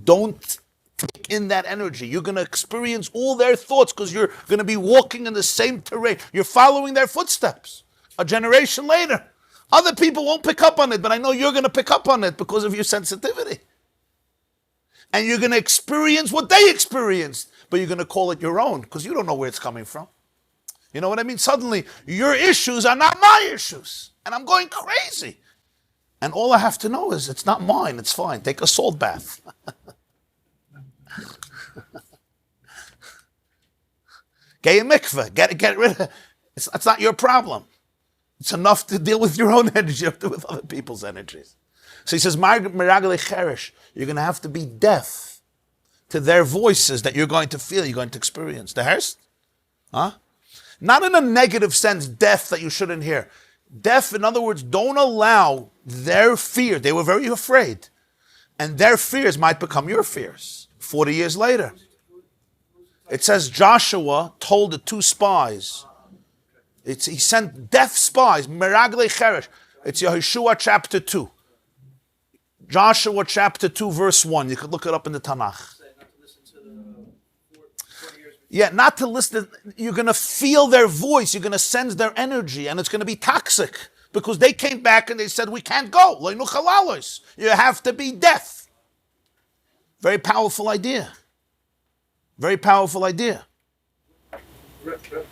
Don't take in that energy. You're going to experience all their thoughts because you're going to be walking in the same terrain. You're following their footsteps. A generation later, other people won't pick up on it, but I know you're going to pick up on it because of your sensitivity. And you're going to experience what they experienced, but you're going to call it your own because you don't know where it's coming from. You know what I mean? Suddenly, your issues are not my issues. And I'm going crazy. And all I have to know is it's not mine, it's fine. Take a salt bath. Get a mikveh, get rid of it. It's not your problem. It's enough to deal with your own energy, you have to deal with other people's energies. So he says, Meragle Cherish, you're going to have to be deaf to their voices that you're going to feel, you're going to experience. The Herst? Huh? Not in a negative sense, deaf that you shouldn't hear. Deaf, in other words, don't allow their fear. They were very afraid. And their fears might become your fears 40 years later. It says Joshua told the two spies. He sent deaf spies, Meragle Cherish. It's Yehoshua chapter 2. Joshua chapter 2 verse 1. You could look it up in the Tanakh. Yeah, not to listen. You're going to feel their voice. You're going to sense their energy. And it's going to be toxic. Because they came back and they said, we can't go. You have to be deaf. Very powerful idea. Very powerful idea.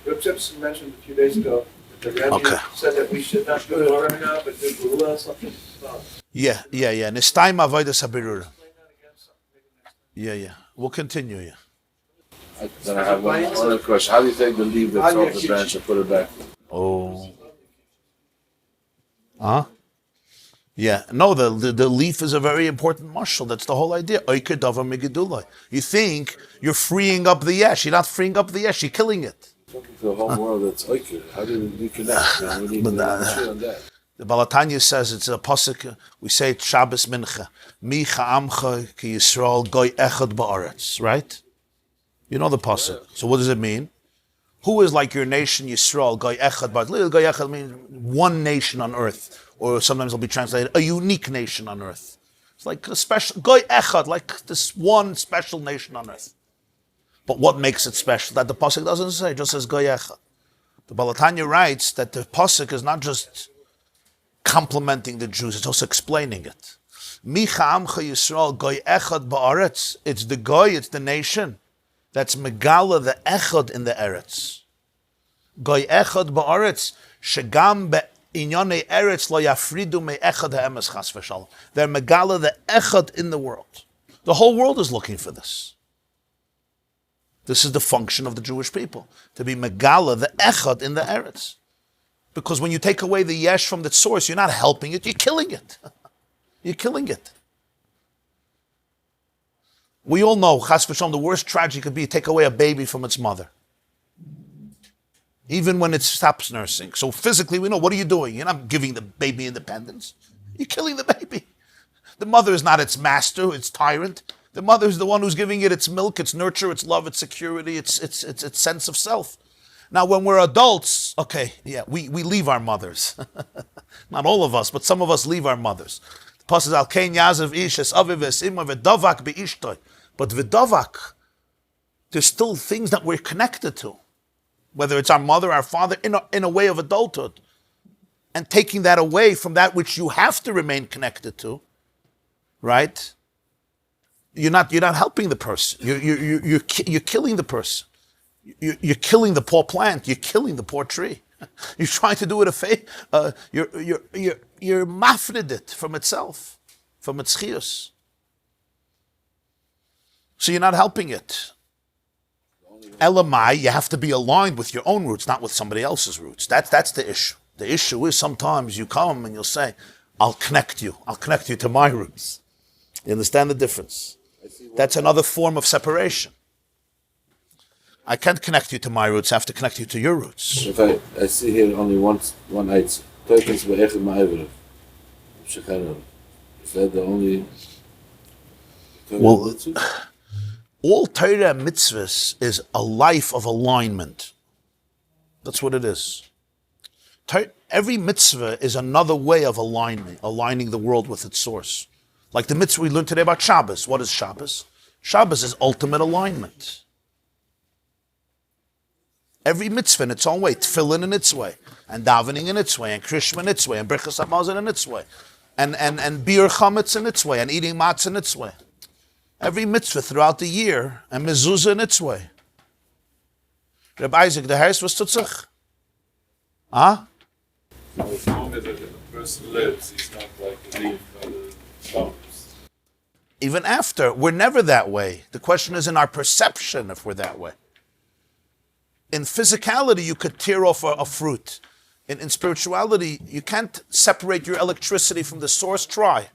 Jacobson mentioned a few days ago that the Rabbi said that we should not do Torah now, but do Gula, something about. Yeah. Nistayim avodas habirura. Yeah. We'll continue, yeah. Then I have one other question. How do you take the leaf that's off the branch and put it back? Oh. Huh? Yeah. No, the leaf is a very important mashal. That's the whole idea. You think you're freeing up the yesh. You're not freeing up the yesh. You're killing it. Talking to the whole world that's oiker. How do we reconnect? We need to on that. The Balatanya says it's a pasuk. We say it's Shabbos mincha. Mi cha'amcha ki Yisrael goy echad ba'aretz. Right? You know the pasuk. So what does it mean? Who is like your nation Yisrael goy echad ba'aretz? Little goy echad means one nation on earth. Or sometimes it'll be translated, a unique nation on earth. It's like a special, goy echad, like this one special nation on earth. But what makes it special? That the pasuk doesn't say, it just says goy echad. The Balatanya writes that the pasuk is not just complimenting the Jews, it's also explaining it. Micha amcha Yisrael goy echad ba'aretz. It's the goy, it's the nation that's megala the echad in the eretz. Goy echad ba'aretz, shegam Inyane eretz lo yafridu me echad ha'emes chas v'shalom. They're megala the echad in the world. The whole world is looking for this. This is the function of the Jewish people, to be megala the echad in the eretz. Because when you take away the yesh from the source, you're not helping it, you're killing it. You're killing it. We all know, chas v'shalom, the worst tragedy could be take away a baby from its mother. Even when it stops nursing. So physically, we know, what are you doing? You're not giving the baby independence. You're killing the baby. The mother is not its master, its tyrant. The mother is the one who's giving it its milk, its nurture, its love, its security, its sense of self. Now, when we're adults, we leave our mothers. Not all of us, but some of us leave our mothers. The pasuk al kein yazav ish es aviv v'simah v'davak be'ishtoi. But v'davak, there's still things that we're connected to. Whether it's our mother, our father, in a way of adulthood. And taking that away from that which you have to remain connected to, right? You're not helping the person. You're killing the person. You're killing the poor plant. You're killing the poor tree. You're trying to do it a favor. You're mafnid it from itself, from its chiyus. So you're not helping it. Elamai, you have to be aligned with your own roots, not with somebody else's roots. That's the issue. The issue is sometimes you come and you'll say, I'll connect you to my roots. You understand the difference? That's another form of separation. I can't connect you to my roots, I have to connect you to your roots. If I see here only one Eitzim. Is that the only... Well, all Torah mitzvahs is a life of alignment. That's what it is. Every mitzvah is another way of aligning the world with its source. Like the mitzvah we learned today about Shabbos. What is Shabbos? Shabbos is ultimate alignment. Every mitzvah in its own way, tefillin in its way, and davening in its way, and krishma in its way, and brichas hamazon in its way, and bir chametz in its way, and eating matzah in its way. Every mitzvah throughout the year, and mezuzah in its way. Rabbi Isaac, the house was tutzach. Huh? As long as the person lives, he's not like a leaf by the flowers. Even after, we're never that way. The question is in our perception if we're that way. In physicality, you could tear off a fruit. In spirituality, you can't separate your electricity from the source. Try.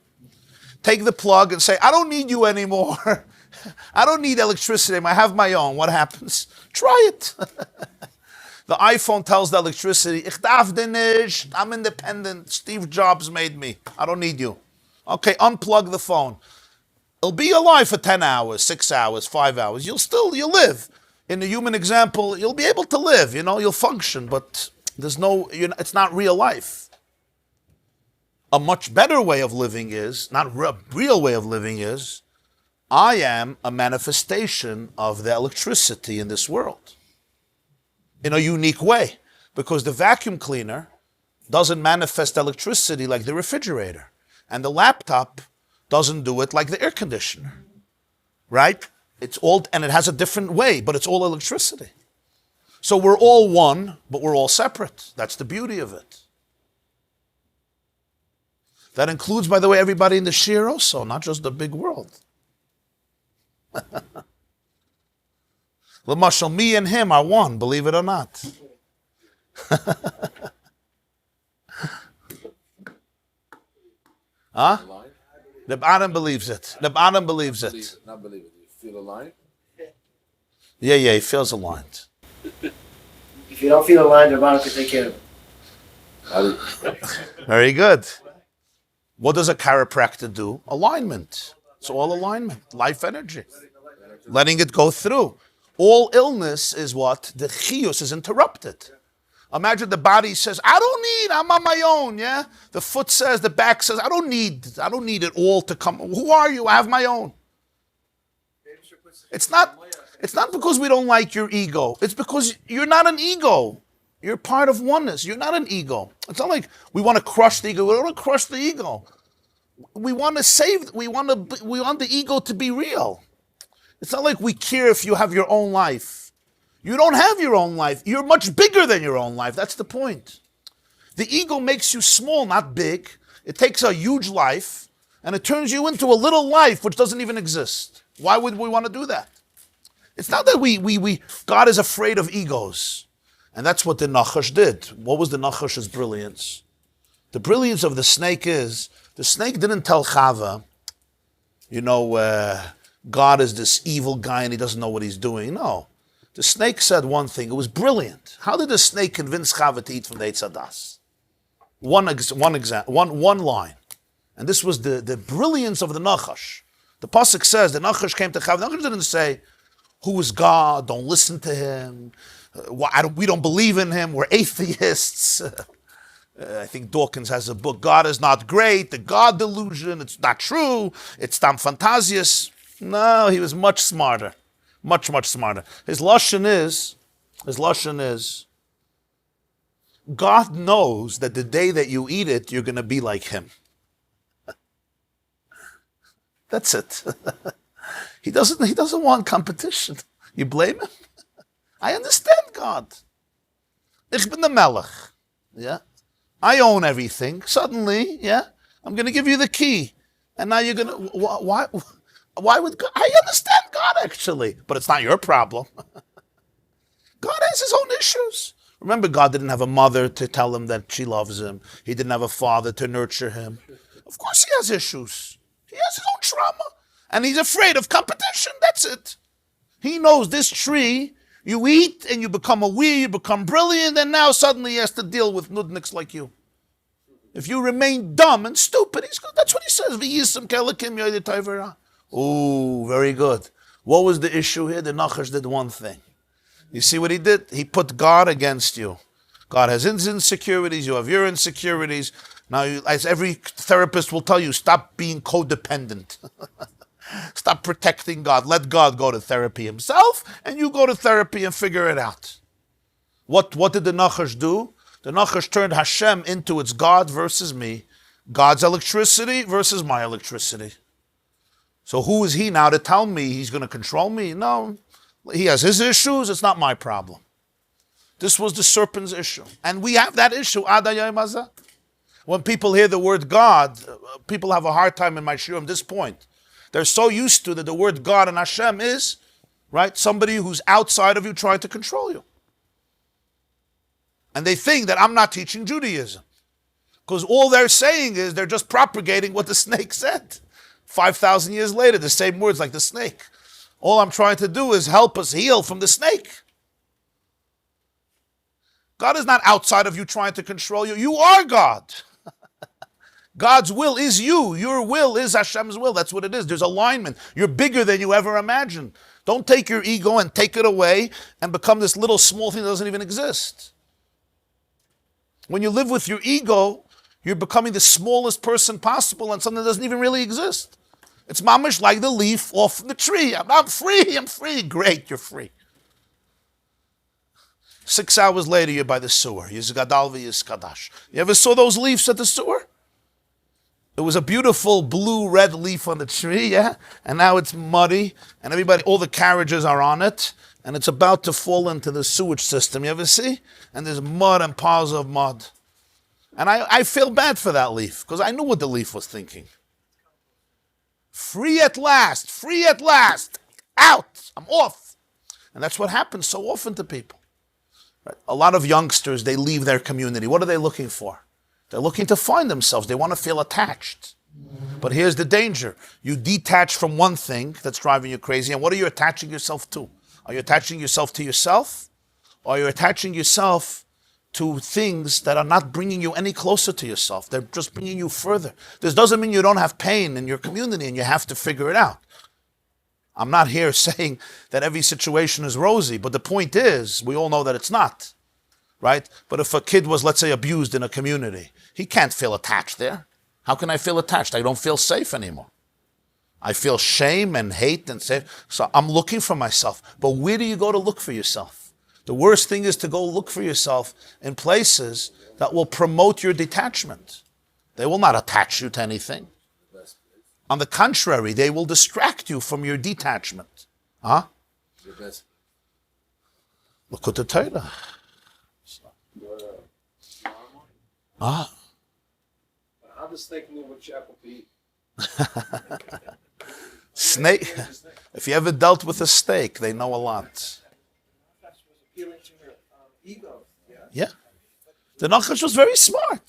Take the plug and say, I don't need you anymore. I don't need electricity. I have my own. What happens? Try it. The iPhone tells the electricity, Ich darf dir nicht. I'm independent. Steve Jobs made me. I don't need you. Okay, unplug the phone. It'll be alive for 10 hours, 6 hours, 5 hours. You'll live. In the human example, you'll be able to live, you'll function, but it's not real life. A much better way of living is, not a real way of living is, I am a manifestation of the electricity in this world. In a unique way. Because the vacuum cleaner doesn't manifest electricity like the refrigerator. And the laptop doesn't do it like the air conditioner. Right? It's all, and it has a different way, but it's all electricity. So we're all one, but we're all separate. That's the beauty of it. That includes, by the way, everybody in the shir also, not just the big world. L'mashal, me and him are one, believe it or not. Huh? The Adam believes it. The Adam believes it. Not believe it. You feel aligned? Yeah, he feels aligned. If you don't feel aligned, the Rabbi can take care of it. Very good. What does a chiropractor do? Alignment. It's all alignment. Life energy. Letting it go through. All illness is what? The chiyus is interrupted. Imagine the body says, I'm on my own, yeah? The foot says, the back says, I don't need it all to come. Who are you? I have my own. It's not because we don't like your ego. It's because you're not an ego. You're part of oneness. You're not an ego. It's not like we want to crush the ego. We don't want to crush the ego. We want the ego to be real. It's not like we care if you have your own life. You don't have your own life. You're much bigger than your own life. That's the point. The ego makes you small, not big. It takes a huge life and it turns you into a little life which doesn't even exist. Why would we want to do that? It's not that God is afraid of egos. And that's what the Nachash did. What was the Nachash's brilliance? The brilliance of the snake is, the snake didn't tell Chava, God is this evil guy and he doesn't know what he's doing. No. The snake said one thing. It was brilliant. How did the snake convince Chava to eat from the Eitz Hadas? One line. And this was the brilliance of the Nachash. The Pasuk says, the Nachash came to Chava. The Nachash didn't say, who is God? Don't listen to him. We don't believe in him. We're atheists. I think Dawkins has a book, God is not great, the God delusion, it's not true, it's tam fantasius. No, he was much smarter. Much, much smarter. His lashon is, God knows that the day that you eat it, you're going to be like him. That's it. He doesn't want competition. You blame him? I understand God. Ich bin the melech. Yeah? I own everything. Suddenly, yeah? I'm going to give you the key. And now you're going to... Why would God... I understand God, actually. But it's not your problem. God has his own issues. Remember, God didn't have a mother to tell him that she loves him. He didn't have a father to nurture him. Of course he has issues. He has his own trauma. And he's afraid of competition. That's it. He knows this tree, you eat and you become a weir, you become brilliant, and now suddenly he has to deal with nudniks like you. If you remain dumb and stupid, that's what he says. Oh, very good. What was the issue here? The Nachash did one thing. You see what he did? He put God against you. God has his insecurities, you have your insecurities. Now, as every therapist will tell you, stop being codependent. Stop protecting God. Let God go to therapy himself, and you go to therapy and figure it out. What did the Nachash do? The Nachash turned Hashem into its God versus me. God's electricity versus my electricity. So who is he now to tell me he's going to control me? No. He has his issues. It's not my problem. This was the serpent's issue. And we have that issue. When people hear the word God, people have a hard time in my shiurim at this point. They're so used to that the word God and Hashem is, right, somebody who's outside of you trying to control you. And they think that I'm not teaching Judaism. Because all they're saying is they're just propagating what the snake said. 5,000 years later, the same words like the snake. All I'm trying to do is help us heal from the snake. God is not outside of you trying to control you. You are God. God's will is you. Your will is Hashem's will. That's what it is. There's alignment. You're bigger than you ever imagined. Don't take your ego and take it away and become this little small thing that doesn't even exist. When you live with your ego, you're becoming the smallest person possible and something that doesn't even really exist. It's mamish like the leaf off the tree. I'm free. Great, you're free. 6 hours later, you're by the sewer. Yizgadalvi Yizkadash. You ever saw those leaves at the sewer? It was a beautiful blue-red leaf on the tree, yeah? And now it's muddy, and all the carriages are on it, and it's about to fall into the sewage system. You ever see? And there's mud and piles of mud. And I feel bad for that leaf, because I knew what the leaf was thinking. Free at last, out, I'm off. And that's what happens so often to people. Right? A lot of youngsters, they leave their community. What are they looking for? They're looking to find themselves. They want to feel attached. But here's the danger. You detach from one thing that's driving you crazy, and what are you attaching yourself to? Are you attaching yourself to yourself? Or are you attaching yourself to things that are not bringing you any closer to yourself? They're just bringing you further. This doesn't mean you don't have pain in your community and you have to figure it out. I'm not here saying that every situation is rosy, but the point is, we all know that it's not. Right? But if a kid was, let's say, abused in a community, he can't feel attached there. How can I feel attached? I don't feel safe anymore. I feel shame and hate and safe. So I'm looking for myself. But where do you go to look for yourself? The worst thing is to go look for yourself in places that will promote your detachment. They will not attach you to anything. On the contrary, they will distract you from your detachment. Huh? Likkutei Torah. How does snake move with apple to eat? Snake. If you ever dealt with a snake, they know a lot. Appealing to her ego. Yeah. The Nachash was very smart.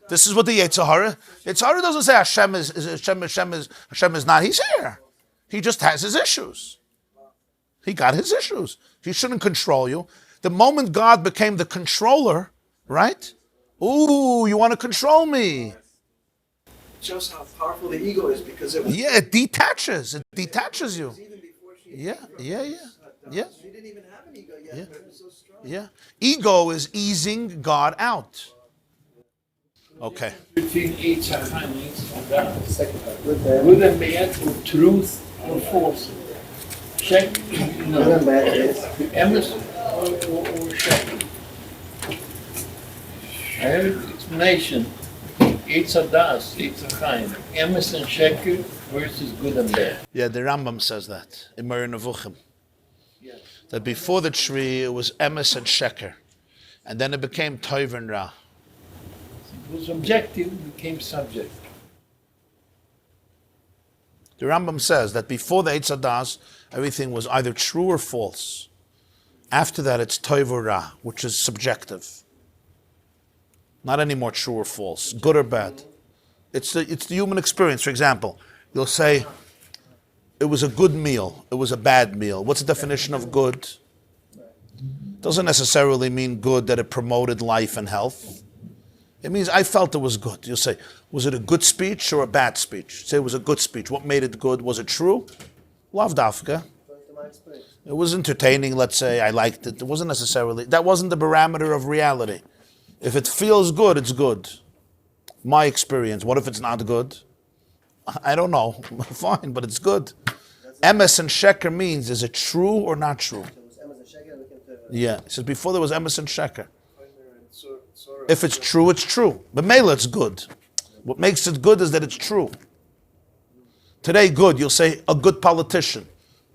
This is what the Yetzirah. Yetzirah doesn't say Hashem is not. He's here. He just has his issues. He got his issues. He shouldn't control you. The moment God became the controller, right? Ooh, you want to control me. It shows how powerful the ego is because it was. Yeah, it detaches. It detaches you. Even before she Yeah. She didn't even have an ego yet, but it was so strong. Yeah. Ego is easing God out. Okay. Between each and Chaim, good and bad, or truth or false. Check, Emerson or check. I have an explanation. It's a das, it's a Chaim. Emerson Sheker versus good and bad. Yeah, the Rambam says that in Moreh Nevuchim. Yeah. That before the tree it was emes and sheker, and then it became toiv and ra. It was objective, became subject. The Rambam says that before the Eitz Hadas, everything was either true or false. After that, it's toiv or ra, which is subjective. Not anymore true or false, good or bad. It's the human experience. For example, you'll say, it was a good meal, it was a bad meal. What's the definition of good? Doesn't necessarily mean good that it promoted life and health. It means I felt it was good. You'll say, was it a good speech or a bad speech? Say it was a good speech. What made it good? Was it true? Lav dafka. It was entertaining, let's say. I liked it. It wasn't necessarily, that wasn't the parameter of reality. If it feels good, it's good. My experience. What if it's not good? I don't know. Fine, but it's good. Emes and sheker means, is it true or not true? Yeah. It says before there was emes and sheker. If it's true, it's true. But Mela, it's good. What makes it good is that it's true. Today, good, you'll say a good politician,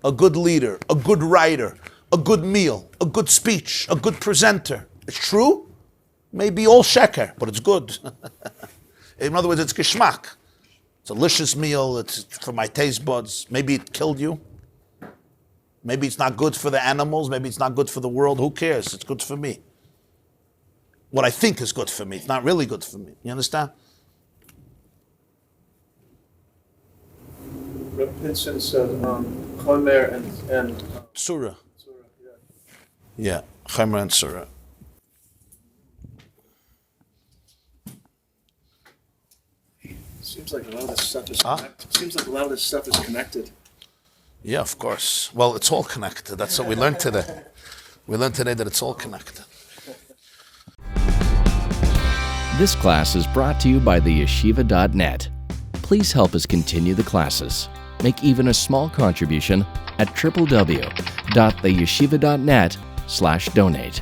a good leader, a good writer, a good meal, a good speech, a good presenter. It's true? Maybe all sheker, but it's good. In other words, it's geschmack. It's a delicious meal. It's for my taste buds. Maybe it killed you. Maybe it's not good for the animals. Maybe it's not good for the world. Who cares? It's good for me. What I think is good for me. It's not really good for me. You understand? Rabbi Pinson said Chomer and Surah. Surah, Yeah, Chaim and Surah. Seems like a lot of this stuff is connected. Seems like a lot of this stuff is connected. Yeah, of course. Well, it's all connected. That's what we learned today. We learned today that it's all connected. This class is brought to you by theyeshiva.net. Please help us continue the classes. Make even a small contribution at www.theyeshiva.net/donate.